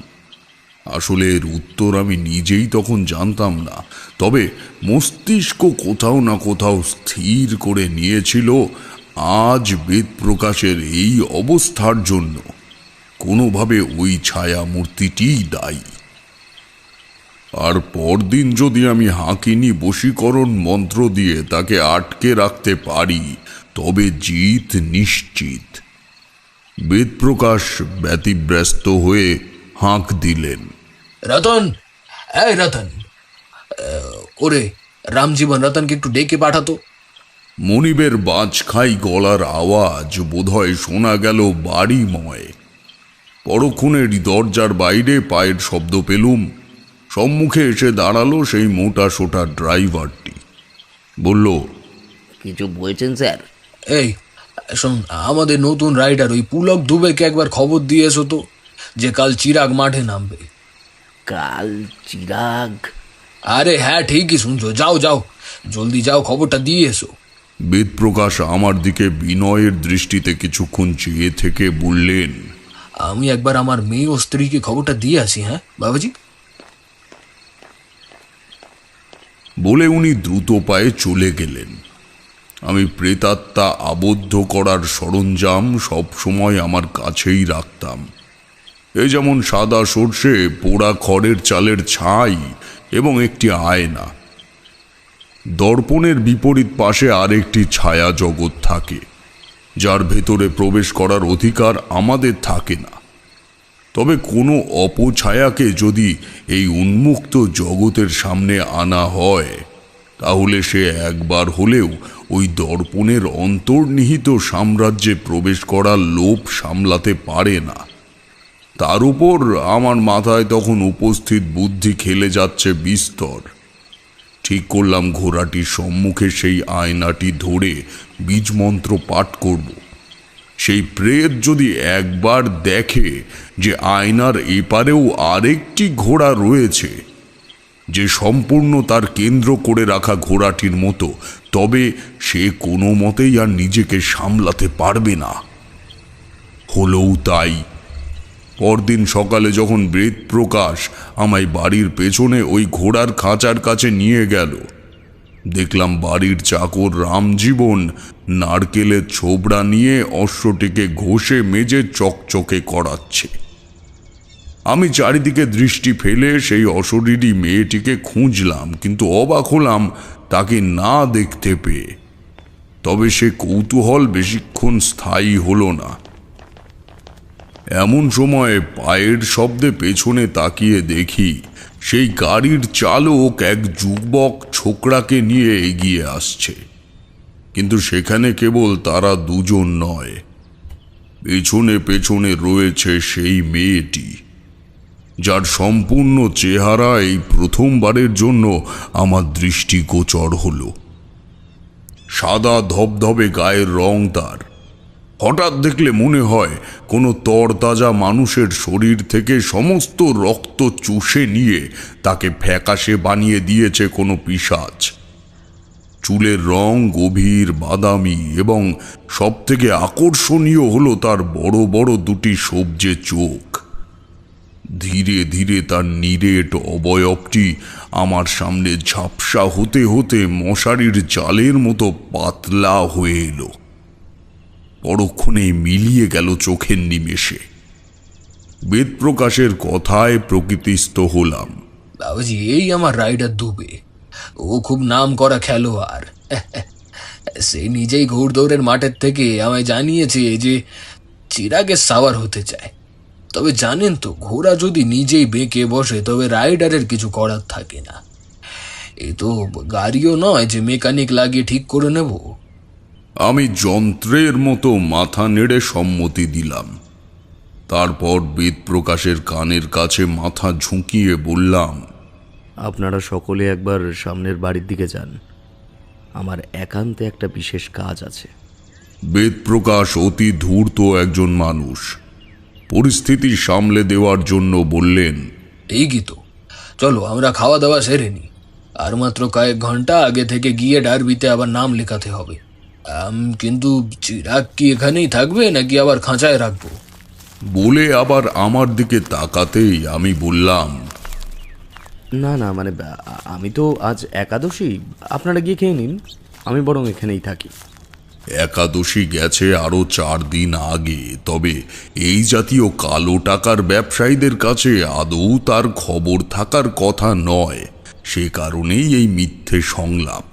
আসলে এর উত্তর আমি নিজেই তখন জানতাম না, তবে মস্তিষ্ক কোথাও না কোথাও স্থির করে নিয়েছিল আজ বেদ প্রকাশের এই অবস্থার জন্য কোনোভাবে ওই ছায়া মূর্তিটিই দায়ী। আর পরদিন যদি আমি হাঁকিনি বশীকরণ মন্ত্র দিয়ে তাকে আটকে রাখতে পারি তবে জিত নিশ্চিত। বেদপ্রকাশ ব্যতিব্যস্ত হয়ে হাঁক দিলেন, রতন, এই রতন, ওরে, রামজীবন রতনকে একটু ডেকে পাঠাতো। মনিবের বাজখাই গলার আওয়াজ বোধহয় শোনা গেল বাড়িময়। পরক্ষণের দরজার বাইরে পায়ের শব্দ পেলুম। সম্মুখে এসে দাঁড়ালো সেই মোটা সোটা ড্রাইভারটি। বলল, কিছু বলছেন স্যার? এই শোন, আমাদের নতুন রাইডার ওই পুলক দুবেকে একবার খবর দিয়ে এসো তো, যে কাল চিরাগ মাঠে নামবে। কাল চিরাগ? আরে হ্যাঁ, ঠিকই শুনছো, যাও যাও, জলদি যাও, খবরটা দিয়ে এসো। বেদপ্রকাশ আমার দিকে বিনয়ের দৃষ্টিতে কিছুক্ষণ চেয়ে থেকে বললেন, আমি একবার আমার মেয়ে ও স্ত্রীকে খবরটা দিয়ে আসি। হ্যাঁ বাবাজি। বলে উনি দ্রুত পায়ে চলে গেলেন। আমি প্রেতাত্মা আবদ্ধ করার সরঞ্জাম সব সময় আমার কাছেই রাখতাম। এই যেমন সাদা সর্ষে, পোড়া খড়ের চালের ছাই এবং একটি আয়না। দর্পণের বিপরীত পাশে আরেকটি ছায়া জগৎ থাকে, যার ভেতরে প্রবেশ করার অধিকার আমাদের থাকে না। তবে কোনো অপছায়াকে যদি এই উন্মুক্ত জগতের সামনে আনা হয়, তাহলে সে একবার হলেও ওই দর্পণের অন্তর্নিহিত সাম্রাজ্যে প্রবেশ করার লোভ সামলাতে পারে না। তার উপর আমার মাথায় তখন উপস্থিত বুদ্ধি খেলে যাচ্ছে বিস্তর। ঠিক করলাম ঘোড়াটির সম্মুখে সেই আয়নাটি ধরে বীজমন্ত্র পাঠ করব। সেই প্রেত যদি একবার দেখে যে আয়নার এপারেও আরেকটি ঘোড়া রয়েছে, যে সম্পূর্ণ তার কেন্দ্র করে রাখা ঘোড়াটির মতো, তবে সে কোনো মতেই আর নিজেকে সামলাতে পারবে না। হলোও তাই। পরদিন সকালে যখন বেদপ্রকাশ আমায় বাড়ির পেছনে ওই ঘোড়ার খাঁচার কাছে নিয়ে গেল, দেখলাম বাড়ির চাকর রামজীবন নারকেলের ছোবড়া নিয়ে অশ্বটিকে ঘষে মেজে চকচকে করাচ্ছে। আমি চারিদিকে দৃষ্টি ফেলে সেই অশরীরী মেয়েটিকে খুঁজলাম, কিন্তু অবাক হলাম তাকে না দেখতে পেয়ে। তবে সে কৌতূহল বেশিক্ষণ স্থায়ী হলো না। এমন সময় পায়ের শব্দে পেছনে তাকিয়ে দেখি সেই গাড়ির চালক এক যুবক ছোকরাকে নিয়ে এগিয়ে আসছে। কিন্তু সেখানে কেবল তারা দুজন নয়, পেছনে পেছনে রয়েছে সেই মেয়েটি, যার সম্পূর্ণ চেহারা এই প্রথমবারের জন্য আমার দৃষ্টিগোচর হলো। সাদা ধবধবে গায়ের রং তার। হঠাৎ দেখলে মনে হয় কোনো তরতাজা মানুষের শরীর থেকে সমস্ত রক্ত চুষে নিয়ে তাকে ফ্যাকাশে বানিয়ে দিয়েছে কোনো পিশাচ। চুলের রং গভীর বাদামি এবং সবথেকে আকর্ষণীয় হলো তার বড় বড় দুটি সবজে চোখ। ধীরে ধীরে তার নিরেট অবয়বটি আমার সামনে ঝাপসা হতে হতে মশারির জালের মতো পাতলা হয়ে এলো। পরক্ষণে মিলিয়ে গেল চোখের নিমেষে। বেদপ্রকাশের কথায় প্রকৃতিস্থ হলাম। বাবাজি, এই আমার রাইডার দুবে। ও খুব নাম করা খেলোয়াড়। সে নিজেই ঘোড়দৌড়ের মাঠের থেকে আমায় জানিয়েছে যে চিরাগে সাওয়ার হতে চায়। তবে জানেন তো, ঘোড়া যদি নিজেই বেঁকে বসে তবে রাইডারের কিছু করার থাকে না। এ তো গাড়িও নয় যে মেকানিক লাগিয়ে ঠিক করে নেব। আমি যন্ত্রের মতো মাথা নেড়ে সম্মতি দিলাম। তারপর বেদপ্রকাশের কানের কাছে মাথা ঝুঁকিয়ে বললাম, আপনারা সকলে একবার সামনের বাড়ির দিকে যান, আমার একান্তে একটা বিশেষ কাজ আছে। বেদপ্রকাশ অতি ধূর্ত একজন মানুষ। পরিস্থিতি সামলে দেওয়ার জন্য বললেন, ঠিকই তো, চলো আমরা খাওয়া দাওয়া সেরে নি। আর মাত্র কয়েক ঘন্টা আগে থেকে গিয়ে ডারবিতে আবার নাম লেখাতে হবে। কিন্তু চিরাগ কি এখানেই থাকবে নাকি আবার খাঁচায় রাখবো? বলে আবার আমার দিকে তাকাতেই আমি বললাম, না না, মানে আমি তো আজ একাদশী, আপনারা গিয়ে খেয়ে নিন, আমি বরং এখানেই থাকি। একাদশী গেছে আরো 4 দিন আগে। তবে এই জাতীয় কালো টাকার ব্যবসায়ীদের কাছে আদৌ তার খবর থাকার কথা নয়, সে কারণেই এই মিথ্যে সংলাপ।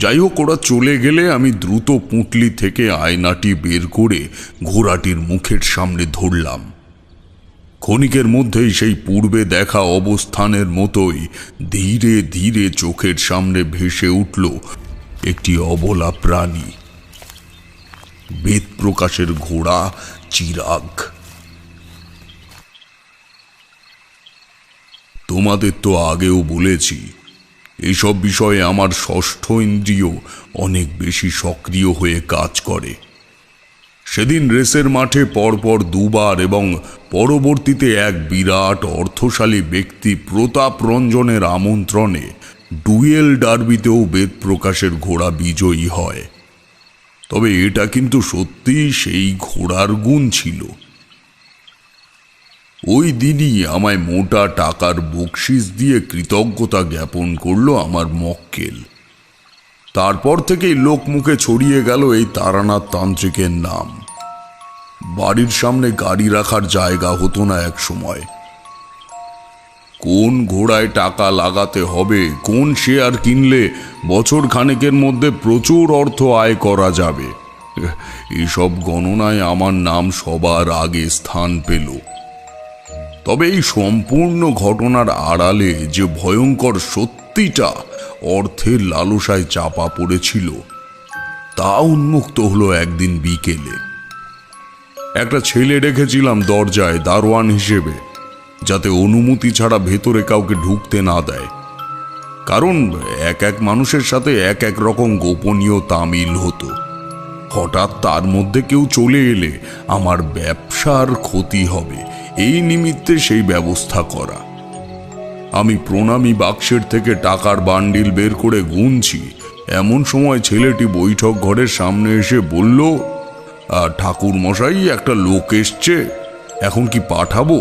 যাই হোক, ওরা চলে গেলে আমি দ্রুত পুঁটলি থেকে আয়নাটি বের করে ঘোড়াটির মুখের সামনে ধরলাম। ক্ষণিকের মধ্যেই সেই পূর্বে দেখা অবস্থানের মতোই ধীরে ধীরে চোখের সামনে ভেসে উঠল একটি অবলা প্রাণী, বেদ প্রকাশের ঘোড়া চিরাগ। তোমাদের তো আগেও বলেছি, এইসব বিষয়ে আমার ষষ্ঠ ইন্দ্রিয় অনেক বেশি সক্রিয় হয়ে কাজ করে। সেদিন রেসের মাঠে পরপর দুবার এবং পরবর্তীতে এক বিরাট অর্থশালী ব্যক্তি প্রতাপ রঞ্জনের আমন্ত্রণে ডুয়েল ডার্বিতেও বেদ প্রকাশের ঘোড়া বিজয়ী হয়। তবে এটা কিন্তু সত্যি সেই ঘোড়ার গুণ ছিল। ওই দিনই আমায় মোটা টাকার বকশিস দিয়ে কৃতজ্ঞতা জ্ঞাপন করল আমার মক্কেল। তারপর থেকেই লোক মুখে ছড়িয়ে গেল এই তারানাথ তান্ত্রিকের নাম। বাড়ির সামনে গাড়ি রাখার জায়গা হতো না এক সময়। কোন ঘোড়ায় টাকা লাগাতে হবে, কোন শেয়ার কিনলে বছর খানেকের মধ্যে প্রচুর অর্থ আয় করা যাবে, এসব গণনায় আমার নাম সবার আগে স্থান পেল। তবে এই সম্পূর্ণ ঘটনার আড়ালে যে ভয়ঙ্কর সত্যিটা অর্থের লালসায় চাপা পড়েছিল, তা উন্মুক্ত হলো একদিন বিকেলে। একটা ছেলে রেখেছিলাম দরজায় দারোয়ান হিসেবে, যাতে অনুমতি ছাড়া ভেতরে কাউকে ঢুকতে না দেয়। কারণ এক এক মানুষের সাথে এক এক রকম গোপনীয় তামিল হতো। হঠাৎ তার মধ্যে কেউ চলে এলে আমার ব্যবসার ক্ষতি হবে, এই নিমিত্তে সেই ব্যবস্থা করা। আমি প্রণামী বাক্সের থেকে টাকার বান্ডিল বের করে গুনছি, এমন সময় ছেলেটি বৈঠক ঘরের সামনে এসে বলল, ঠাকুর মশাই, একটা লোক এসছে, এখন কি পাঠাবো?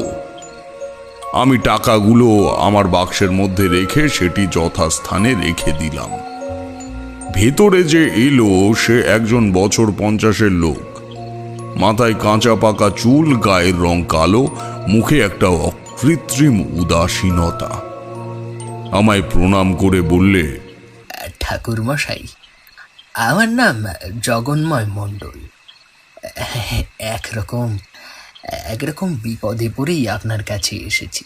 আমি টাকাগুলো আমার বাক্সের মধ্যে রেখে সেটি যথাস্থানে রেখে দিলাম। ভেতরে যে এলো সে একজন বছর 50-এর লোক। মাথায় কাঁচা পাকা চুল, গায়ের রং কালো, মুখে একটা অকৃত্রিম উদাসীনতা। আমায় প্রণাম করে বললে, ঠাকুর মশাই, আমার নাম জগন্ময় মণ্ডল। একরকম বিপদে পড়েই আপনার কাছে এসেছি।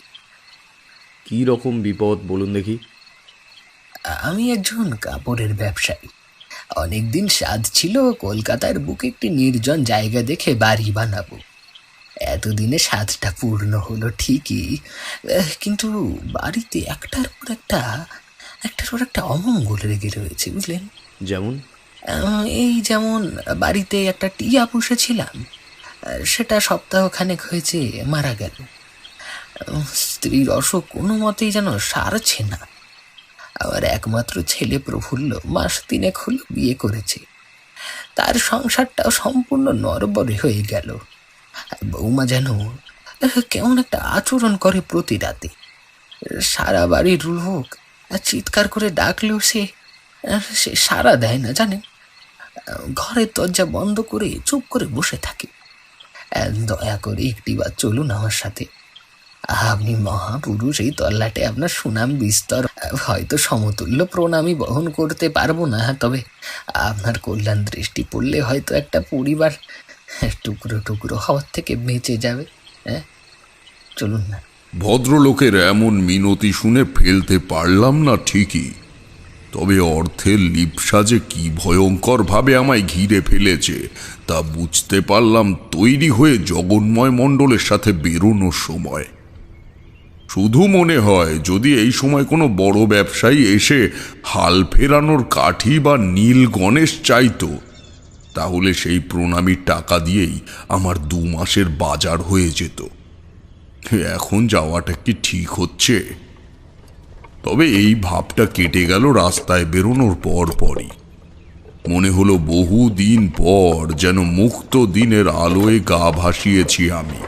কি রকম বিপদ বলুন দেখি? আমি একজন কাপড়ের ব্যবসায়ী। অনেকদিন সাধ ছিল কলকাতার বুকে একটি নির্জন জায়গা দেখে বাড়ি বানাবো। এতদিনে সাধটা পূর্ণ হলো ঠিকই, কিন্তু বাড়িতে একটার পর একটা অমঙ্গল লেগে রয়েছে, বুঝলেন? যেমন? এই যেমন বাড়িতে একটা টিয়া পুষেছিলাম, সেটা সপ্তাহখানেক হয়েছে মারা গেল। স্ত্রীর অসুখ কোনো মতেই যেন সারছে না। আমার একমাত্র ছেলে প্রফুল্ল মাস 3 হলো বিয়ে করেছে। তার সংসারটাও সম্পূর্ণ নড়বড়ে হয়ে গেল। বৌমা যেন কেমন একটা আচরণ করে প্রতি রাতে। সারা বাড়ির লোক চিৎকার করে ডাকলেও সে সাড়া দেয় না, জানেন। ঘরের দরজা বন্ধ করে চুপ করে বসে থাকে। দয়া করে একটিবার চলুন আমার সাথে। আপনি মহাপুরুষ, এই তল্লাটে আপনার সুনাম বিস্তর। হয়তো সমতুল্য প্রণামী বহন করতে পারবো না, তবে আপনার কল্যাণ দৃষ্টি পড়লে হয়তো একটা পরিবার টুকরো টুকরো হওয়ার থেকে বেঁচে যাবে। হ্যাঁ, চলুন না। ভদ্রলোকের এমন মিনতি শুনে ফেলতে পারলাম না ঠিকই, তবে অর্থের লিপ্সা যে কি ভয়ঙ্কর ভাবে আমায় ঘিরে ফেলেছে তা বুঝতে পারলাম তৈরি হয়ে জগন্ময় মণ্ডলের সাথে বেরোনোর সময়। শুধু মনে হয় যদি এই সময় কোনো বড় ব্যবসায়ী এসে হাল ফেরানোর কাঠি বা নীল গণেশ চাইতো, তাহলে সেই প্রণামীর টাকা দিয়েই আমার 2 মাসের বাজার হয়ে যেত। এখন যাওয়াটা কি ঠিক হচ্ছে? তবে এই ভাবটা কেটে গেল রাস্তায় বেরোনোর পরই। মনে হলো বহু দিন পর যেন মুক্ত দিনের আলোয় গা ভাসিয়েছি আমি।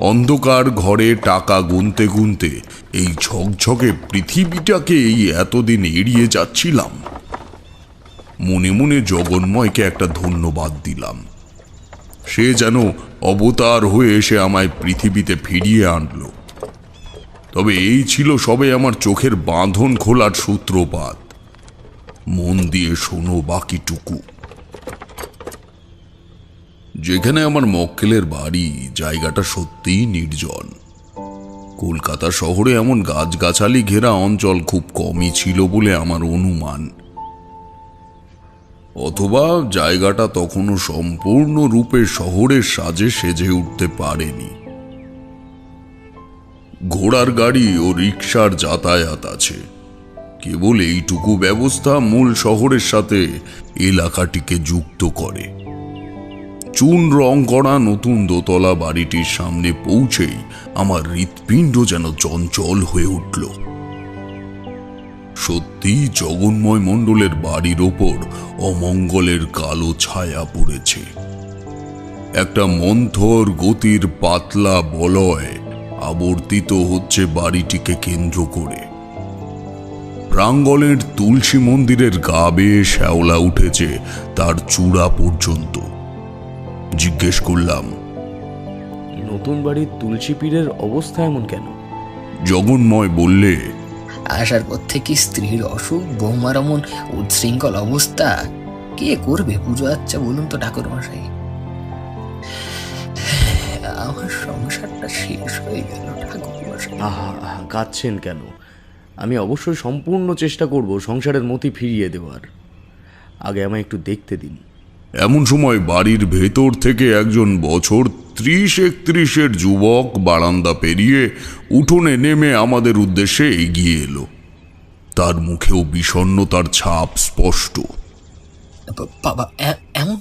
অন্ধকার ঘরে টাকা গুনতে গুনতে এই ঝকঝকে পৃথিবীটাকে এই এতদিন এড়িয়ে যাচ্ছিলাম। মনে মনে জগন্ময়কে একটা ধন্যবাদ দিলাম। সে যেন অবতার হয়ে এসে আমায় পৃথিবীতে ফিরিয়ে আনলো। তবে এই ছিল সবে আমার চোখের বাঁধন খোলার সূত্রপাত। মন দিয়ে শোনো বাকিটুকু। যেখানে আমার মক্কেলের বাড়ি, জায়গাটা সত্যিই নির্জন। কলকাতা শহরে এমন গাছগাছালি ঘেরা অঞ্চল খুব কমই ছিল বলে আমার অনুমান, অথবা জায়গাটা তখনও সম্পূর্ণরূপে শহরের সাজে সেজে উঠতে পারেনি। ঘোড়ার গাড়ি ও রিকশার যাতায়াত আছে, কেবল এইটুকু ব্যবস্থা মূল শহরের সাথে এলাকাটিকে যুক্ত করে। চুন রং করা নতুন দোতলা বাড়িটির সামনে পৌঁছেই আমার হৃৎপিণ্ড যেন চঞ্চল হয়ে উঠল। সত্যি জগন্ময় মণ্ডলের বাড়ির ওপর অমঙ্গলের কালো ছায়া পড়েছে। একটা মন্থর গতির পাতলা বলয় আবর্তিত হচ্ছে বাড়িটিকে কেন্দ্র করে। প্রাঙ্গণের তুলসী মন্দিরের গা বেয়ে শ্যাওলা উঠেছে তার চূড়া পর্যন্ত। জিজ্ঞেস করলাম, নতুন বাড়ির তুলসী পীরের অবস্থা এমন কেন? জগন্ময় বললে, আসার পর থেকে স্ত্রীর অসুখ, বৌমার এমন উচ্ছৃঙ্খল অবস্থা, কে করবে পুজো আচ্ছা বলুন তো ঠাকুর মশাই। আমার সংসারটা শেষ হয়ে গেল ঠাকুর মশাই। আহা আহা, কাঁদছেন কেন? আমি অবশ্যই সম্পূর্ণ চেষ্টা করব সংসারের মতি ফিরিয়ে দেওয়ার। আগে আমায় একটু দেখতে দিন। এমন সময় বাড়ির ভেতর থেকে একজন বছর 30-31-এর যুবক বারান্দা পেরিয়ে উঠোনে নেমে আমাদের উদ্দেশ্যে এগিয়ে এলো। তার মুখেও বিষণ্ণতার ছাপ স্পষ্ট। বাবা, এমন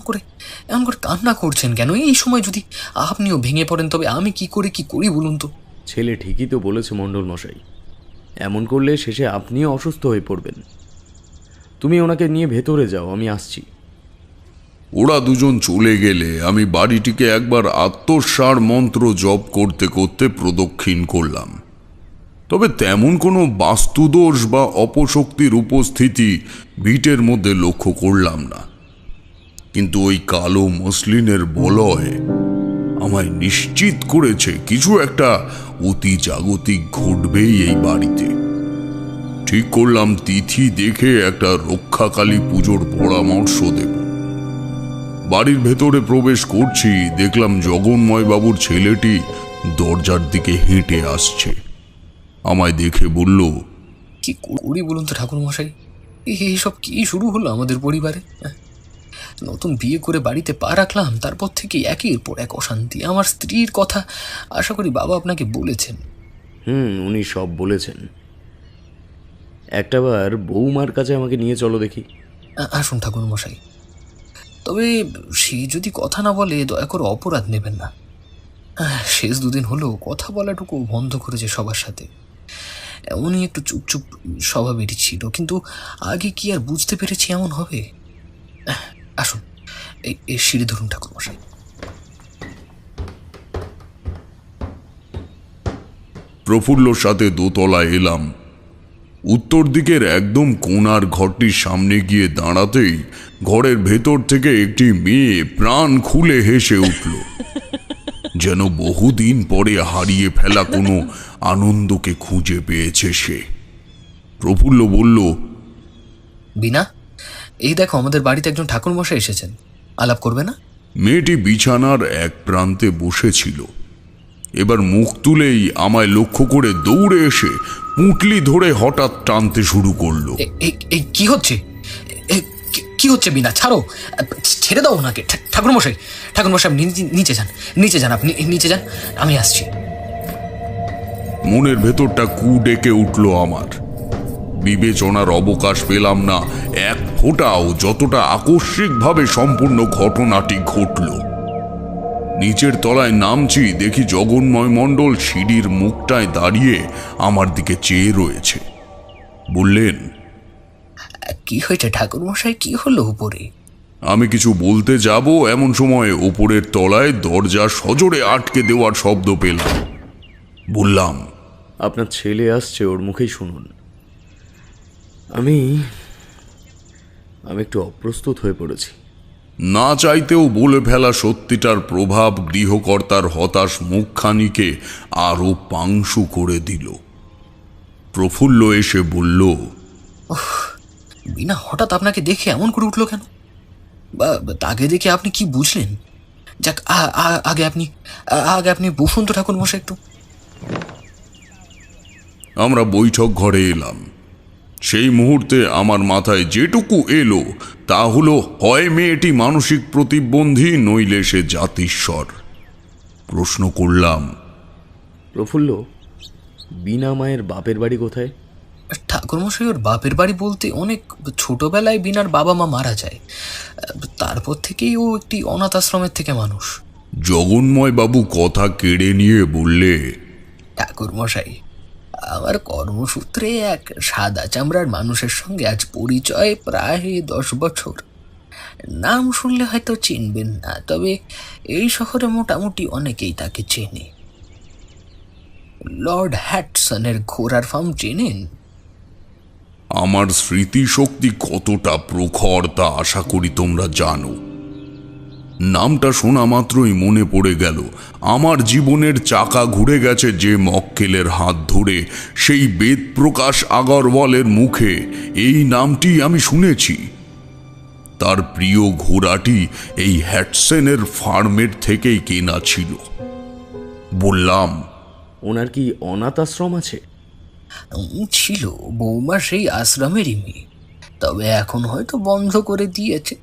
করে কান্না করছেন কেন? এই সময় যদি আপনিও ভেঙে পড়েন তবে আমি কি করি বলুন তো। ছেলে ঠিকই তো বলেছে মণ্ডল মশাই, এমন করলে শেষে আপনিও অসুস্থ হয়ে পড়বেন। তুমি ওনাকে নিয়ে ভেতরে যাও, আমি আসছি। ওরা দুজন চলে গেলে আমি বাড়িটিকে একবার আত্মসার মন্ত্র জপ করতে করতে প্রদক্ষিণ করলাম। তবে তেমন কোনো বাস্তুদোষ বা অপশক্তির উপস্থিতি ভিটের মধ্যে লক্ষ্য করলাম না। কিন্তু ওই কালো মসলিনের বলয় আমায় নিশ্চিত করেছে কিছু একটা অতি জাগতিক ঘটবেই এই বাড়িতে। ঠিক করলাম তিথি দেখে একটা রক্ষাকালী পুজোর পরামর্শ দেব। বাড়ির ভেতরে প্রবেশ করছি, দেখলাম জগন্ময় বাবুর ছেলেটি দরজার দিকে হেঁটে আসছে। আমায় দেখে বলল, কি করি বলুন তো ঠাকুর মশাই। এইসব কি শুরু হলো আমাদের পরিবারে? নতুন বিয়ে করে বাড়িতে পা রাখলাম, তারপর থেকে একের পর এক অশান্তি। আমার স্ত্রীর কথা আশা করি বাবা আপনাকে বলেছেন। উনি সব বলেছেন। একটাবার বৌমার কাছে আমাকে নিয়ে চলো দেখি। আসুন ঠাকুর মশাই, তবে সে যদি কথা না বলে দয়া করে অপরাধ নেবেন না। শেষ দুদিন হলো কথা বলাটুকু বন্ধ করেছে সবার সাথে। এমনই একটু চুপচুপ স্বভাবেরই ছিল, কিন্তু আগে কি আর বুঝতে পেরেছি এমন হবে? আসুন, এই সিঁড়ি ধরুন ঠাকুর মশাই। প্রফুল্লর সাথে দোতলায় এলাম। উত্তর দিকের একদম কোণার ঘরটির সামনে গিয়ে দাঁড়াতেই ঘরের ভেতর থেকে একটি মেয়ে প্রাণ খুলে হেসে উঠল, যেন বহুদিন পরে হারিয়ে ফেলা কোনো আনন্দকে খুঁজে পেয়েছে সে। প্রফুল্ল বলল, বিনা, এই দেখো আমাদের বাড়িতে একজন ঠাকুর মশাই এসেছেন, আলাপ করবে না? মেয়েটি বিছানার এক প্রান্তে বসেছিল। এবার মুখ তুলেই আমায় লক্ষ্য করে দৌড়ে এসে পুঁটলি ধরে হঠাৎ টানতে শুরু করলো। এই কি হচ্ছে? কি হচ্ছে বিনা? ছাড়ো, ছেড়ে দাও ওনাকে। ঠাকুর মশাই নিচে যান, আপনি নিচে যান, আমি আসছি। মনের ভেতরটা কু ডেকে উঠল আমার। বিবেচনার অবকাশ পেলাম না এক ফোঁটাও, যতটা আকস্মিকভাবে সম্পূর্ণ ঘটনাটি ঘটল। নিচের তলায় নামছি, দেখি জগন্ময় মণ্ডল সিঁড়ির মুখটায় দাঁড়িয়ে আমার দিকে চেয়ে রয়েছে। বললেন, কি হয়েছে ঠাকুর মশাই, কি হলো উপরে? আমি কিছু বলতে যাব এমন সময় ওপরের তলায় দরজা সজোরে আটকে দেওয়ার শব্দ পেলাম। বললাম, আপনার ছেলে আসছে, ওর মুখেই শুনুন। আমি একটু অপ্রস্তুত হয়ে পড়েছি। না চাইতেও বলে ফেলা সত্যিটার প্রভাব গৃহকর্তার হতাশ মুখখানিকে আরো পাংশু করে দিল। প্রফুল্ল এসে বলল, বিনা হঠাৎ আপনাকে দেখে এমন করে উঠলো কেন? বা তাকে দেখে আপনি কি বুঝলেন? যাক, আগে আপনি বসুন তো ঠাকুর মশাই একটু। আমরা বৈঠক ঘরে এলাম। সেই মুহূর্তে আমার মাথায় যেটুকু এলো তা হলো, হয় মেয়েটি মানসিক প্রতিবন্ধী, নইলে সে জাতিস্বর। প্রশ্ন করলাম, প্রফুল্ল, বিনা মায়ের বাপের বাড়ি কোথায়? ঠাকুর মশাই, ওর বাপের বাড়ি বলতে অনেক ছোটবেলায় বিনার বাবা মা মারা যায়। তারপর থেকেই ও একটি অনাথ আশ্রমের থেকে মানুষ। জগন্ময় বাবু কথা কেড়ে নিয়ে বললে, ঠাকুর মশাই, আমার কর্মসূত্রে এক সাদা চামড়ার মানুষের সঙ্গে আজ পরিচয় প্রায় 10 বছর। নাম শুনলে হয়তো চিনবেন না, তবে এই শহরে মোটামুটি অনেকেই তাকে চেনে। লর্ড হ্যাটসনের ঘোড়ার ফার্ম চেনেন? আমার স্মৃতিশক্তি কতটা প্রখর তা আশা করি তোমরা জানো। নামটা শোনা মাত্রই মনে পড়ে গেল আমার জীবনের চাকা ঘুরে গেছে যে মক্কেলের হাত ধরে সেই বেদপ্রকাশ আগরওয়ালের মুখে এই নামটি আমি শুনেছি। তার প্রিয় ঘোড়াটি এই হ্যাটসেনের ফার্মের থেকেই কেনা ছিল। বললাম, ওনার কি অনাথ আশ্রম আছে? ছিল, বৌমা সেই আশ্রমেরই মেয়ে, তবে এখন হয়তো বন্ধ করে দিয়েছে।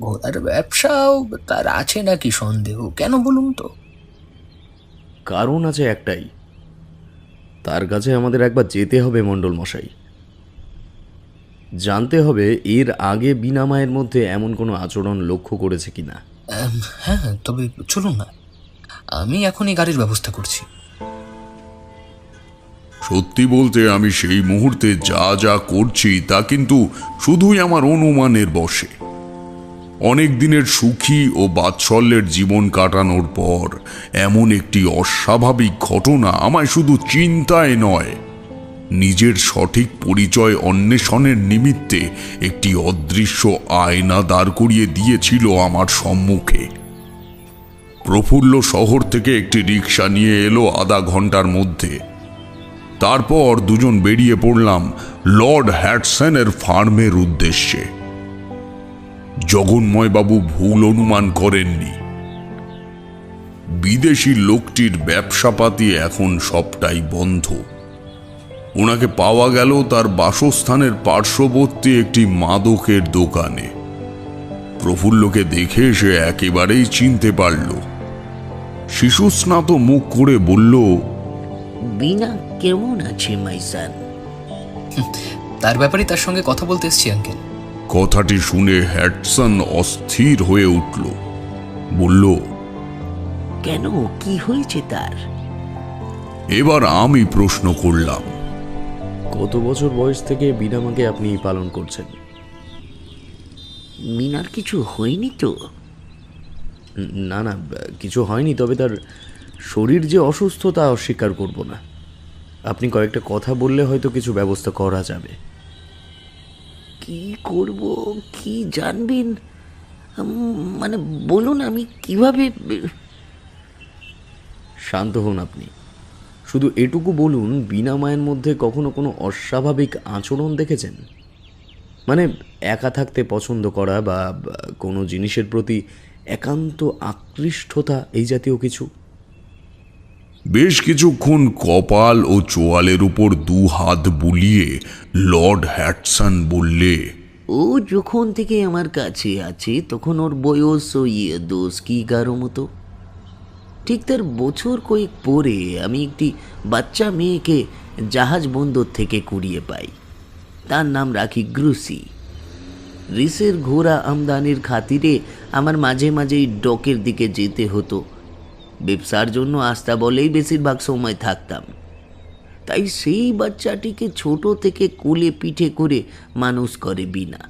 ঘোড়ার ব্যবসাও তার আছে নাকি সন্দেহ, কেন বলুন তো? কারণ আছে একটাই, তার কাছে আমাদের একবার যেতে হবে মণ্ডল মশাই। জানতে হবে এর আগে বিনা মায়ের মধ্যে এমন কোনো আচরণ লক্ষ্য করেছে কিনা। হ্যাঁ, তবে চলুন না, আমি এখনই গাড়ির ব্যবস্থা করছি। সত্যি বলতে আমি সেই মুহূর্তে যা যা করছি তা কিন্তু শুধুই আমার অনুমানের বশে। অনেক দিনের সুখী ও বাৎসল্যের জীবন কাটানোর পর এমন একটি অস্বাভাবিক ঘটনা আমায় শুধু চিন্তায় নয়, নিজের সঠিক পরিচয় অন্বেষণের নিমিত্তে একটি অদৃশ্য আয়না দাঁড় করিয়ে দিয়েছিল আমার সম্মুখে। প্রফুল্ল শহর থেকে একটি রিক্সা নিয়ে এলো আধা ঘন্টার মধ্যে। তারপর দুজন বেরিয়ে পড়লাম লর্ড হ্যাটসনের ফার্মের উদ্দেশ্যে। জগন্ময়বাবু ভুল অনুমান করেননি। বিদেশি লোকটির ব্যবসাপাতি এখন সবটাই বন্ধ। ওনাকে পাওয়া গেল তার বাসস্থানের পার্শ্ববর্তী একটি মাদকের দোকানে। প্রফুল্লকে দেখে সে একেবারেই চিনতে পারল। শিশুস্নাত মুখ করে বলল, বিনা কেমন আছে মাইসান? তার ব্যাপারে তার সঙ্গে কথা বলতে এসছি আঙ্কেল। কথাটি শুনে হ্যাটসন অস্থির হয়ে উঠল। বলল, কেন, কি হয়েছে তার? এবার আমি প্রশ্ন করলাম, কত বছর বয়স থেকে বিনা মাকে আপনি পালন করছেন? মিনার কিছু হয়নি তো? না না, কিছু হয়নি, তবে তার শরীর যে অসুস্থ তা অস্বীকার করব না। আপনি কয়েকটা কথা বললে হয়তো কিছু ব্যবস্থা করা যাবে। কি করব, কি জানবেন? মানে বলুন, আমি কিভাবে? শান্ত হন আপনি। শুধু এটুকু বলুন, বিনা মায়ের মধ্যে কখনো কোনো অস্বাভাবিক আচরণ দেখেছেন? মানে একা থাকতে পছন্দ করা বা কোনো জিনিসের প্রতি একান্ত আকৃষ্টতা, এই জাতীয় কিছু? বেশ কিছুক্ষণ কপাল ও চোয়ালের উপর 2 হাত বুলিয়ে লর্ড হ্যাটসন বললে, ও যখন থেকে আমার কাছে আছে তখন ওর বয়স ওই 10-11 মতো। ঠিক তার বছর কয়েক পরে আমি একটি বাচ্চা মেয়েকে জাহাজ বন্দর থেকে কুড়িয়ে পাই। তার নাম রাখি গ্রুসি। রিসের ঘোড়া আমদানির খাতিরে আমার মাঝে মাঝেই ডকের দিকে যেতে হতো। ব্যবসার জন্য আস্থা বলেই বেশিরভাগ সময় থাকতাম। তাই সেই বাচ্চাটিকে ছোট থেকে কোলে পিঠে করে মানুষ করে বিনা।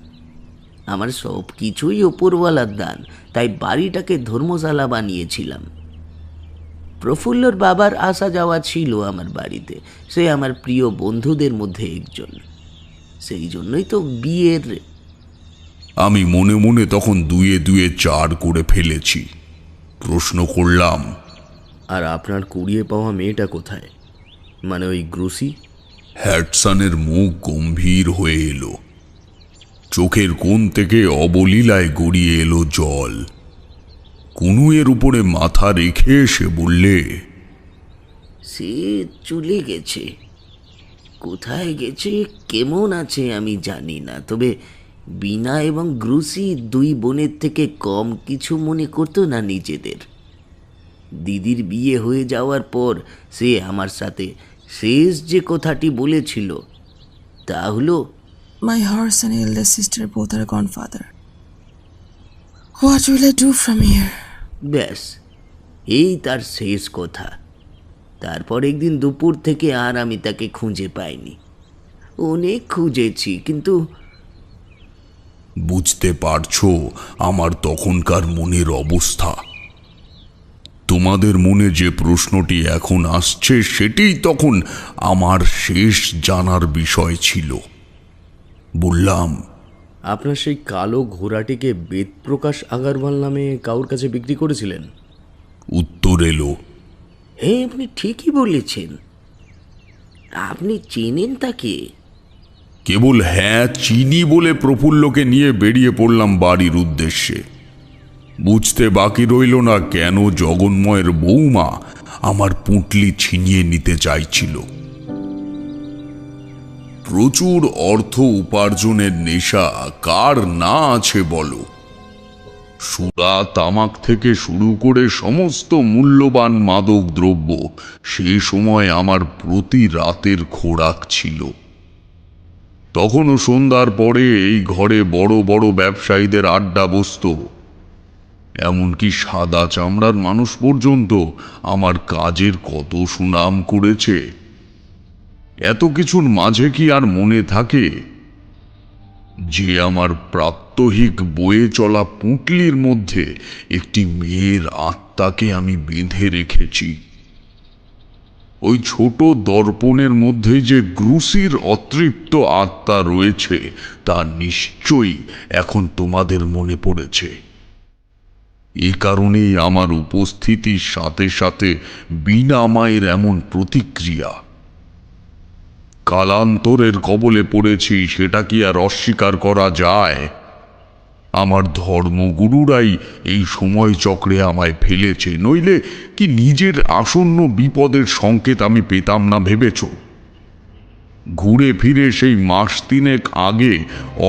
আমার সব কিছুই ওপরওয়ালার দান, তাই বাড়িটাকে ধর্মশালা বানিয়েছিলাম। প্রফুল্লর বাবার আসা যাওয়া ছিল আমার বাড়িতে, সে আমার প্রিয় বন্ধুদের মধ্যে একজন। সেই জন্যই তো বিয়ের। আমি মনে মনে তখন 2-2 4 করে ফেলেছি। প্রশ্ন করলাম, আর আপনার কুড়িয়ে পাওয়া মেয়েটা কোথায়, মানে ওই গ্রুসি? হ্যাটসনের মুখ গম্ভীর হয়ে এলো। চোখের কোণ থেকে অবলীলায় গড়িয়ে এলো জল। কুনুয়ের উপরে মাথা রেখে সে বললে, সে চলে গেছে। কোথায় গেছে, কেমন আছে আমি জানি না, তবে বিনা এবং গ্রুসি দুই বোনের থেকে কম কিছু মনে করতো না নিজেদের। দিদির বিয়ে হয়ে যাওয়ার পর সে আমার সাথে শেষ যে কথাটি বলেছিল তা হলো, My horse and elder sister both are gone, father. What will I do from here? ব্যাস এই তার শেষ কথা। তারপর একদিন দুপুর থেকে আর আমি তাকে খুঁজে পাইনি। অনেক খুঁজেছি, কিন্তু বুঝতে পারছো আমার তখনকার মনের অবস্থা? তোমাদের মনে যে প্রশ্নটি এখন আসছে সেটিই তখন আমার শেষ জানার বিষয় ছিল। বললাম, আপনার সেই কালো ঘোড়াটিকে বেদপ্রকাশ আগারওয়াল নামে কাউর কাছে বিক্রি করেছিলেন? উত্তর এলো, হ্যাঁ, আপনি ঠিকই বলেছেন। আপনি চেনেন তাকে? কেবল হ্যাঁ চিনি বলে প্রফুল্লকে নিয়ে বেরিয়ে পড়লাম বাড়ির উদ্দেশ্যে। বুঝতে বাকি রইল না কেন জগন্ময়ের বৌমা আমার পুঁটলি ছিনিয়ে নিতে চাইছিল। প্রচুর অর্থ উপার্জনের নেশা কার না আছে বলো? সুরা তামাক থেকে শুরু করে সমস্ত মূল্যবান মাদক দ্রব্য সে সময় আমার প্রতি রাতের খোরাক ছিল। তখনও সন্ধ্যার পরে এই ঘরে বড় বড় ব্যবসায়ীদের আড্ডা বসত। এমনকি সাদা চামড়ার মানুষ পর্যন্ত আমার কাজের কত সুনাম করেছে। এত কিছুর মাঝে কি আর মনে থাকে যে আমার প্রাত্যহিক বয়ে চলা পুঁটলির মধ্যে একটি মেয়ের আত্মাকে আমি বেঁধে রেখেছি? ওই ছোট দর্পণের মধ্যে যে গ্রুসির অতৃপ্ত আত্মা রয়েছে তা নিশ্চয়ই এখন তোমাদের মনে পড়েছে। এ কারণেই আমার উপস্থিতির সাথে সাথে বিনা মায়ের এমন প্রতিক্রিয়া। কালান্তরের কবলে পড়েছি, সেটা কি আর অস্বীকার করা যায়? আমার ধর্মগুরুরাই এই সময় চক্রে আমায় ফেলেছে, নইলে কি নিজের আসন্ন বিপদের সংকেত আমি পেতাম না ভেবেছ? ঘুরে ফিরে সেই মাস তিনেক আগে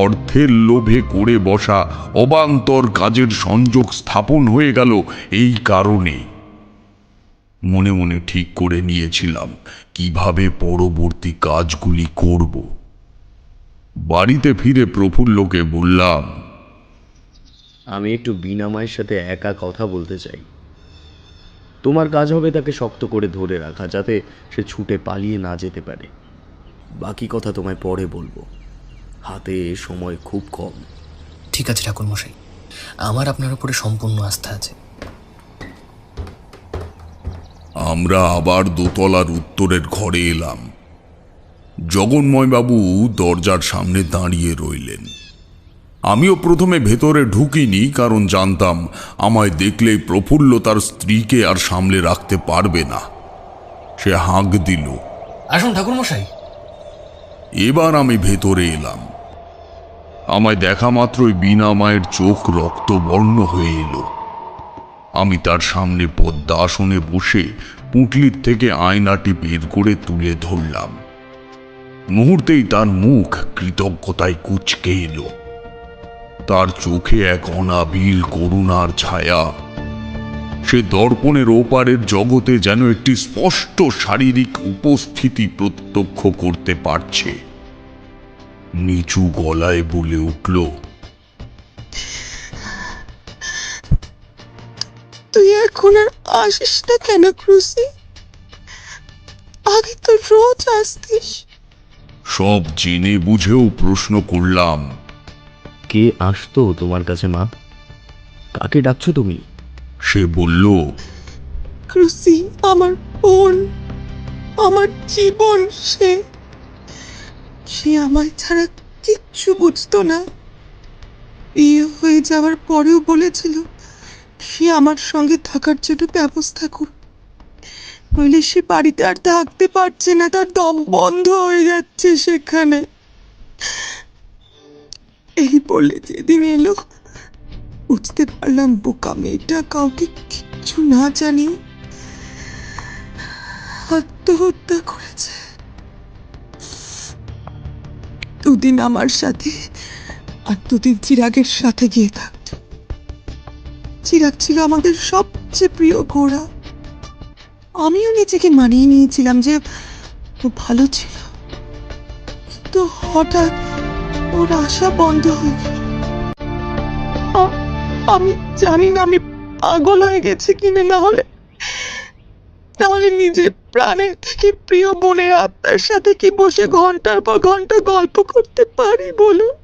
অর্থের লোভে করে বসা অবান্তর কাজের সংযোগ স্থাপন হয়ে গেল এই কারণে। মনে মনে ঠিক করে নিয়েছিলাম কিভাবে পরবর্তী কাজগুলি করব। বাড়িতে ফিরে প্রফুল্লকে বললাম, আমি একটু বিনা মায়ের সাথে একা কথা বলতে চাই। তোমার কাজ হবে তাকে শক্ত করে ধরে রাখা, যাতে সে ছুটে পালিয়ে না যেতে পারে। বাকি কথা তোমায় পরে বলবো, হাতে সময় খুব কম। ঠিক আছে ঠাকুরমশাই, আমার আপনার উপরে সম্পূর্ণ আস্থা আছে। আমরা আবার দোতলার উত্তরের ঘরে এলাম। জগন্ময়বাবু দরজার সামনে দাঁড়িয়ে রইলেন। আমিও প্রথমে ভেতরে ঢুকিনি, কারণ জানতাম আমায় দেখলেই প্রফুল্ল তার স্ত্রীকে আর সামলে রাখতে পারবে না। সে হাঁক দিল, আসুন ঠাকুরমশাই। এবার আমি ভেতরে এলাম। আমায় দেখা মাত্রই বিনা মায়ের চোখ রক্তবর্ণ হয়ে এলো। আমি তার সামনে পদ্মাসনে বসে পুঁটলির থেকে আয়নাটি বের করে তুলে ধরলাম। মুহূর্তেই তার মুখ কৃতজ্ঞতায় কুঁচকে এলো। তার চোখে এক অনাবিল করুণার ছায়া। সে দর্পণের ওপারের জগতে যেন একটি স্পষ্ট শারীরিক উপস্থিতি প্রত্যক্ষ করতে পারছে। নিচু গলায় বলে উঠল, তুই এখন আর আসিস না কেন ক্রুসি? আগে তো রোজ আসতিস। সব জেনে বুঝেও প্রশ্ন করলাম, কে আসতো তোমার কাছে মা? কাকে ডাকছো তুমি? সে বলল, ক্রুসি আমার বোন, আমার জীবন। সে আমায় ছাড়া কিচ্ছু বুঝতো না। বিয়ে হয়ে যাওয়ার পরেও বলেছিল সে আমার সঙ্গে থাকার জন্য ব্যবস্থা কর, নইলে সে বাড়িতে আর থাকতে পারছে না, তার দম বন্ধ হয়ে যাচ্ছে সেখানে। এই বলে যেদিন এলো বুঝতে পারলাম বোকা মেয়েটা কাউকে কিচ্ছু না জানিয়ে আত্মহত্যা করেছে। দুদিন আমার সাথে আর দুদিন চিরাগের সাথে গিয়ে থাকতো। চিরাগ ছিল আমাদের সবচেয়ে প্রিয় ঘোড়া। আমিও নিজেকে মানিয়ে নিয়েছিলাম যে ও ভালো ছিল, কিন্তু হঠাৎ ওর আশা বন্ধ হয়ে গেল। আমি জানি না আমি পাগল হয়ে গেছি কিনা, নাহলে নিজের প্রাণের থেকে প্রিয় বোনের আত্মার সাথে কি বসে ঘন্টার পর ঘন্টা গল্প করতে পারি বলুন?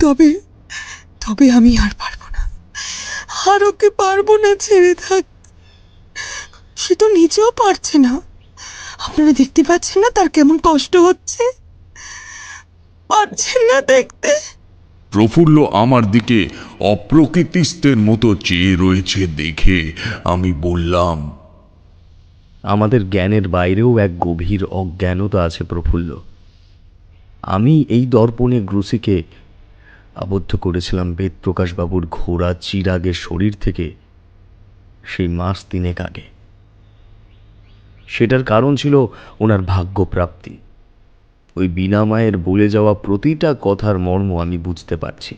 তবে তবে আমি আর পারবো না, আর ওকে পারবো না ছেড়ে থাক। সে তো নিজেও পারছে না। আপনারা দেখতে পাচ্ছেন না তার কেমন কষ্ট হচ্ছে? পারছেন না দেখতে? প্রফুল্ল আমার দিকে অপ্রকৃতিস্থের মতো চেয়ে রয়েছে দেখে আমি বললাম, আমাদের জ্ঞানের বাইরেও এক গভীর অজ্ঞানতা আছে প্রফুল্ল। আমি এই দর্পণে গ্রুসিকে আবদ্ধ করেছিলাম বেদপ্রকাশবাবুর ঘোড়া চিরাগের শরীর থেকে সেই মাস 3 আগে। সেটার কারণ ছিল ওনার ভাগ্যপ্রাপ্তি। ওই বিনা মায়ের বলে যাওয়া প্রতিটা কথার মর্ম আমি বুঝতে পারছি।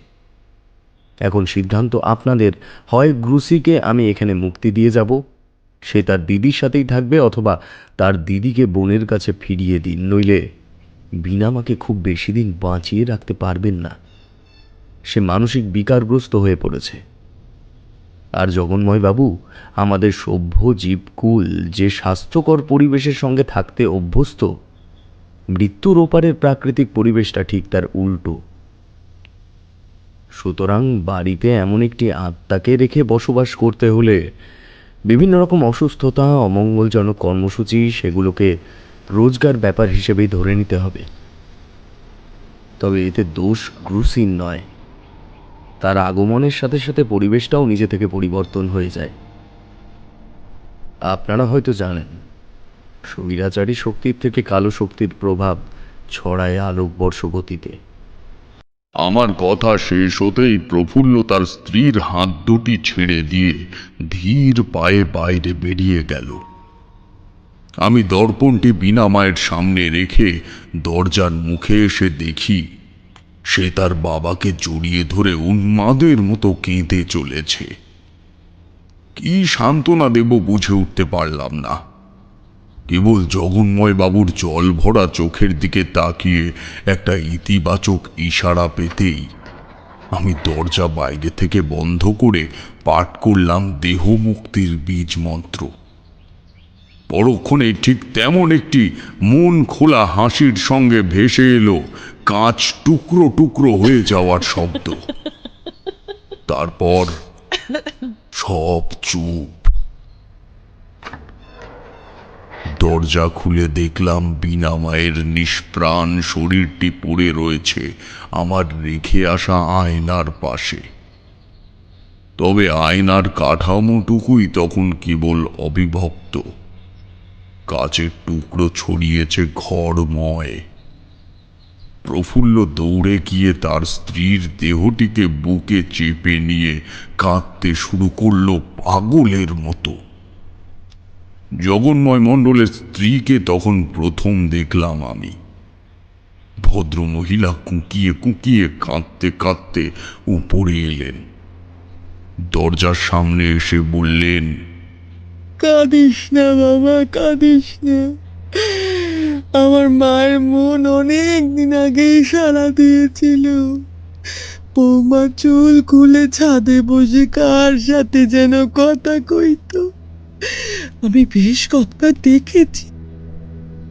এখন সিদ্ধান্ত আপনাদের, হয় গ্রুসিকে আমি এখানে মুক্তি দিয়ে যাব, সে তার দিদির সাথেই থাকবে, অথবা তার দিদিকে বোনের কাছে ফিরিয়ে দিন, নইলে বিনামাকে খুব বেশি দিন বাঁচিয়ে রাখতে পারবেন না। সে মানসিক বিকারগ্রস্ত হয়ে পড়েছে। আর জগন্ময় বাবু, আমাদের সভ্য জীবকুল যে স্বাস্থ্যকর পরিবেশের সঙ্গে থাকতে অভ্যস্ত, মৃত্যুর ওপারের প্রাকৃতিক পরিবেশটা ঠিক তার উল্টো। সুতরাং বাড়িতে এমন একটি আত্মাকে রেখে বসবাস করতে হলে বিভিন্ন রকম অসুস্থতা, অমঙ্গলজনক কর্মসূচি, সেগুলোকে রোজগার ব্যাপার হিসেবেই ধরে নিতে হবে। তবে এতে দোষ গ্রুসির নয়। তার আগমনের সাথে সাথে পরিবেশটাও নিজে থেকে পরিবর্তন হয়ে যায়। আপনারা হয়তো জানেন, স্বৈরাচারী শক্তির থেকে কালো শক্তির প্রভাব ছড়ায় আলোকবর্ষ গতিতে। আমার কথা শেষ হতেই প্রফুল্ল তার স্ত্রীর হাত দুটি ছেড়ে দিয়ে ধীর পায়ে বাইরে বেরিয়ে গেল। আমি দর্পণটি বিনা মায়ের সামনে রেখে দরজার মুখে এসে দেখি সে তার বাবাকে জড়িয়ে ধরে উন্মাদের মতো কেঁদে চলেছে। কি সান্ত্বনা দেব বুঝে উঠতে পারলাম না। কেবল জগন্ময় বাবুর জল ভরা চোখের দিকে তাকিয়ে একটা ইতিবাচক ইশারা পেতেই আমি দরজা বাইরে থেকে বন্ধ করে পাঠ করলাম দেহ মুক্তির বীজ মন্ত্র। পরক্ষণে ঠিক তেমন একটি মন খোলা হাসির সঙ্গে ভেসে এলো কাঁচ টুকরো টুকরো হয়ে যাওয়ার শব্দ। তারপর সব চুপ। দরজা খুলে দেখলাম বিনা মায়ের নিষ্প্রাণ শরীরটি পড়ে রয়েছে আমার রেখে আসা আয়নার পাশে। তবে আয়নার কাঠামোটুকুই তখন কেবল অবিভক্ত, কাচের টুকরো ছড়িয়েছে ঘরময়। প্রফুল্ল দৌড়ে গিয়ে তার স্ত্রীর দেহটিকে বুকে চেপে নিয়ে কাঁদতে শুরু করলো পাগলের মতো। জগন্ময় মণ্ডলের স্ত্রীকে তখন প্রথম দেখলাম আমি। ভদ্রমহিলা কুঁকিয়ে কুঁকিয়ে কাঁদতে কাঁদতে উপরে এলেন। দরজার সামনে এসে বললেন, কাঁদিস না বাবা, কাঁদিস না। আমার মায়ের মন অনেক দিন আগেই সাড়া দিয়েছিল। বৌমা চুল খুলে ছাদে বসে কার সাথে যেন কথা কইতো। আমি বেশ কতবার দেখেছি।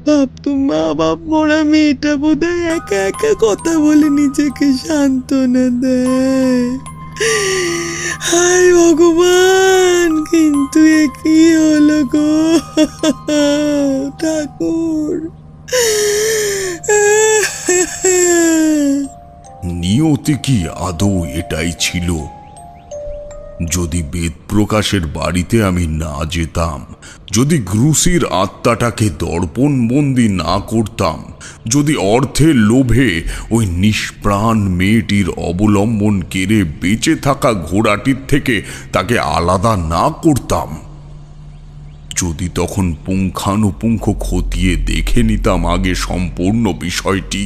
ভাবতো মা বাপ মরা মেয়েটা বোধহয় একা একা কথা বলে নিজেকে সান্ত্বনা দেয়। হায় ভগবান, কিন্তু এ কি হলো গো ঠাকুর? নিয়তি কি আদৌ এটাই ছিল? যদি বেদ প্রকাশের বাড়িতে আমি না যেতাম যদি গ্রুসির আত্মাটাকে দর্পণবন্দি না করতাম, যদি অর্থের লোভে ওই নিষ্প্রাণ মেয়েটির অবলম্বন কেড়ে বেঁচে থাকা ঘোড়াটির থেকে তাকে আলাদা না করতাম, যদি তখন পুঙ্খানুপুঙ্খ খতিয়ে দেখে নিতাম আগে সম্পূর্ণ বিষয়টি,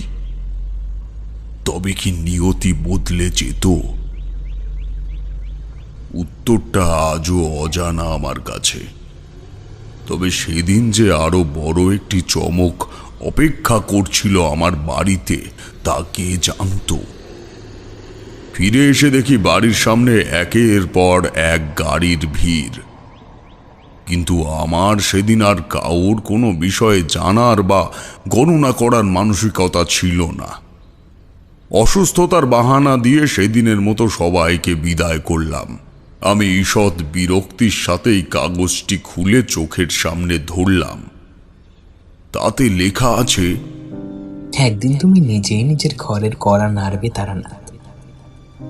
তবে কি নিয়তি বদলে যেত? উত্তরটা আজও অজানা আমার কাছে। তবে সেদিন যে আরো বড় একটি চমক অপেক্ষা করছিল আমার বাড়িতে, তা কে জানত। ফিরে এসে দেখি বাড়ির সামনে একের পর এক গাড়ির ভিড়, কিন্তু আমার সেদিন আর কাউর কোনো বিষয়ে জানার বা গণনা করার মানসিকতা ছিল না। অসুস্থতার বাহানা দিয়ে সেদিনের মতো সবাইকে বিদায় করলাম। আমি ঈষৎ বিরক্তির সাথেই কাগজটি খুলে চোখের সামনে ধরলাম। তাতে লেখা আছে, একদিন তুমি নিজেই নিজের ঘরের কড়া নাড়বে তারা না।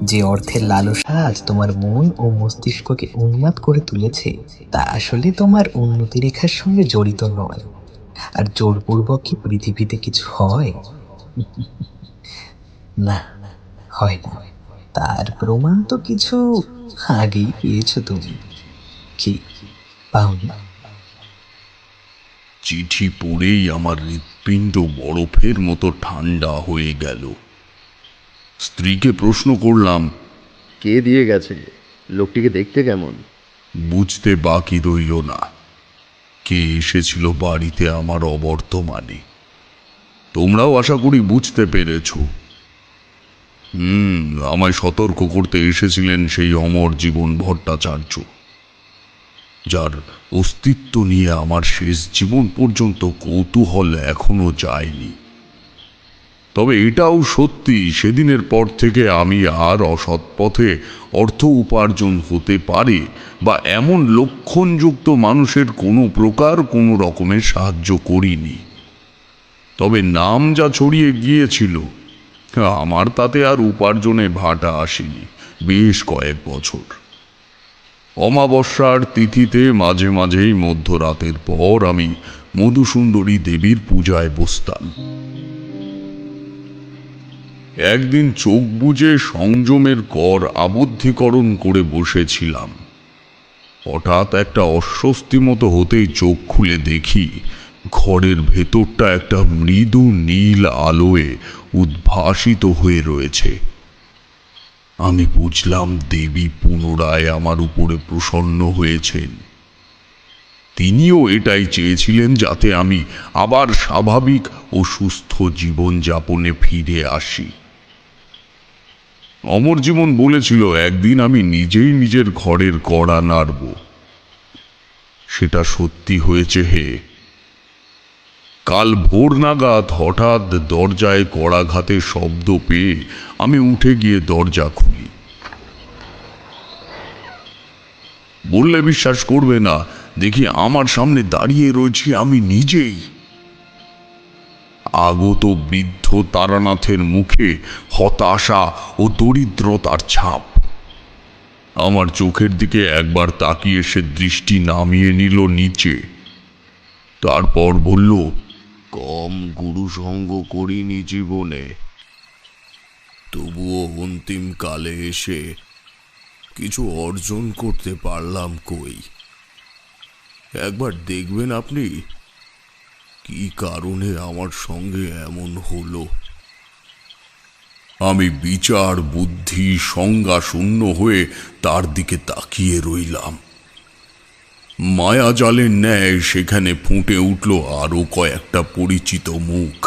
যে অর্থের লালসা আজ তোমার মন ও মস্তিষ্ককে উন্মাদ করে তুলেছে, তা আসলে তোমার উন্নতি রেখার সঙ্গে জড়িত নয়। আর জোরপূর্বক কি পৃথিবীতে কিছু হয়? না, হয় না। তার প্রমাণ তো কিছু আগেই পেয়েছো তুমি, কি পাওনি? চিঠি পড়েই আমার হৃৎপিণ্ড বরফের মতো ঠান্ডা হয়ে গেল। স্ত্রীকে প্রশ্ন করলাম, কে দিয়ে গেছে? লোকটিকে দেখতে কেমন? বুঝতে বাকি রইল না কে এসেছিল বাড়িতে আমার অবর্তমানে। তোমরাও আশা করি বুঝতে পেরেছ। আমায় সতর্ক করতে এসেছিলেন সেই অমর জীবন ভট্টাচার্য, যার অস্তিত্ব নিয়ে আমার শেষ জীবন পর্যন্ত কৌতূহল এখনো যায়নি। তবে এটাও সত্যি, সেদিনের পর থেকে আমি আর অসৎ পথে অর্থ উপার্জন হতে পারে বা এমন লক্ষণযুক্ত মানুষের কোনো প্রকার কোনো রকমের সাহায্য করিনি। তবে নাম যা ছড়িয়ে গিয়েছিল, আমার তাতে আর উপার্জনে ভাটা আসেনি বেশ কয়েক বছর। অমাবস্যার তিথিতে মাঝে মাঝেই মধ্যরাতের পর আমি মধুসুন্দরী দেবীর পূজায় বসতাম। একদিন চোখ বুজে সংযমের কর আবদ্ধীকরণ করে বসেছিলাম। হঠাৎ একটা অস্বস্তি মতো হতেই চোখ খুলে দেখি ঘরের ভেতরটা একটা মৃদু নীল আলোয় উদ্ভাসিত হয়ে রয়েছে। আমি বুঝলাম দেবী পুনরায় আমার উপরে প্রসন্ন হয়েছেন। তিনিও এটাই চেয়েছিলেন, যাতে আমি আবার স্বাভাবিক ও সুস্থ জীবন যাপনে ফিরে আসি। অমরজীবন বলেছিল একদিন আমি নিজেই নিজের ঘরের কড়া নাড়ব। সেটা সত্যি হয়েছে হে। কাল ভোর নাগাদ হঠাৎ দরজায় কড়াঘাতের শব্দ পেয়ে আমি উঠে গিয়ে দরজা খুলি। বললে বিশ্বাস করবে না, দেখি আমার সামনে দাঁড়িয়ে রয়েছি আমি নিজেই। আগত বৃদ্ধ তারানাথের মুখে হতাশা ও দরিদ্রতার ছাপ। আমার চোখের দিকে একবার তাকিয়ে সে দৃষ্টি নামিয়ে নিল নিচে, তারপর বলল, কম গুরু সঙ্গ করিনি জীবনে, তবুও অন্তিম কালে এসে কিছু অর্জন করতে পারলাম কই। একবার দেখবেন আপনি কি কারণে আমার সঙ্গে এমন হলো। আমি বিচার বুদ্ধি সংজ্ঞা শূন্য হয়ে তার দিকে তাকিয়ে রইলাম। মায়াজালের ন্যায় সেখানে ফুটে উঠল আরো কয়েকটা পরিচিত মুখ।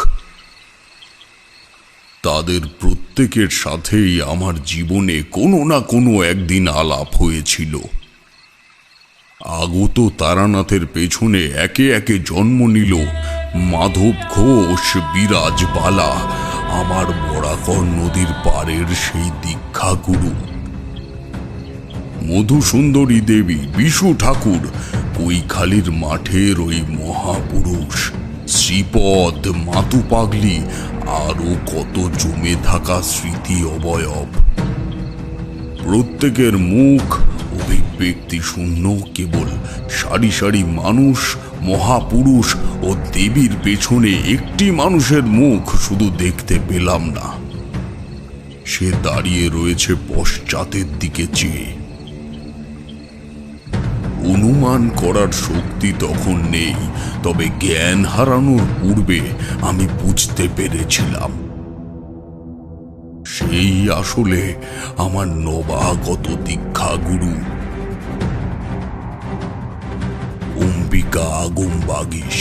তাদের প্রত্যেকের সাথেই আমার জীবনে কোনো না কোনো একদিন আলাপ হয়েছিল। আগত তারানাথের পেছনে একে একে জন্ম নিল মাধব ঘোষ, বিরাজ বালা, আমার বরাকর নদীর পাড়ের সেই দীক্ষাগুরু, মধুসুন্দরী দেবী, বিশু ঠাকুর, কৈখালির মাঠের ওই মহাপুরুষ, শ্রীপদ, মাতু পাগলি, আরো কত জমে থাকা স্মৃতি অবয়ব। প্রত্যেকের মুখ অভিব্যক্তি শূন্য, কেবল সারি সারি মানুষ, মহাপুরুষ ও দেবীর পেছনে একটি মানুষের মুখ শুধু দেখতে পেলাম না। সে দাঁড়িয়ে রয়েছে পশ্চাতের দিকে চেয়ে। অনুমান করার শক্তি তখন নেই, তবে জ্ঞান হারানোর পূর্বে আমি বুঝতে পেরেছিলাম সেই আসলে আমার নবাগত দীক্ষাগুরু অম্বিকা আগমবাগীশ।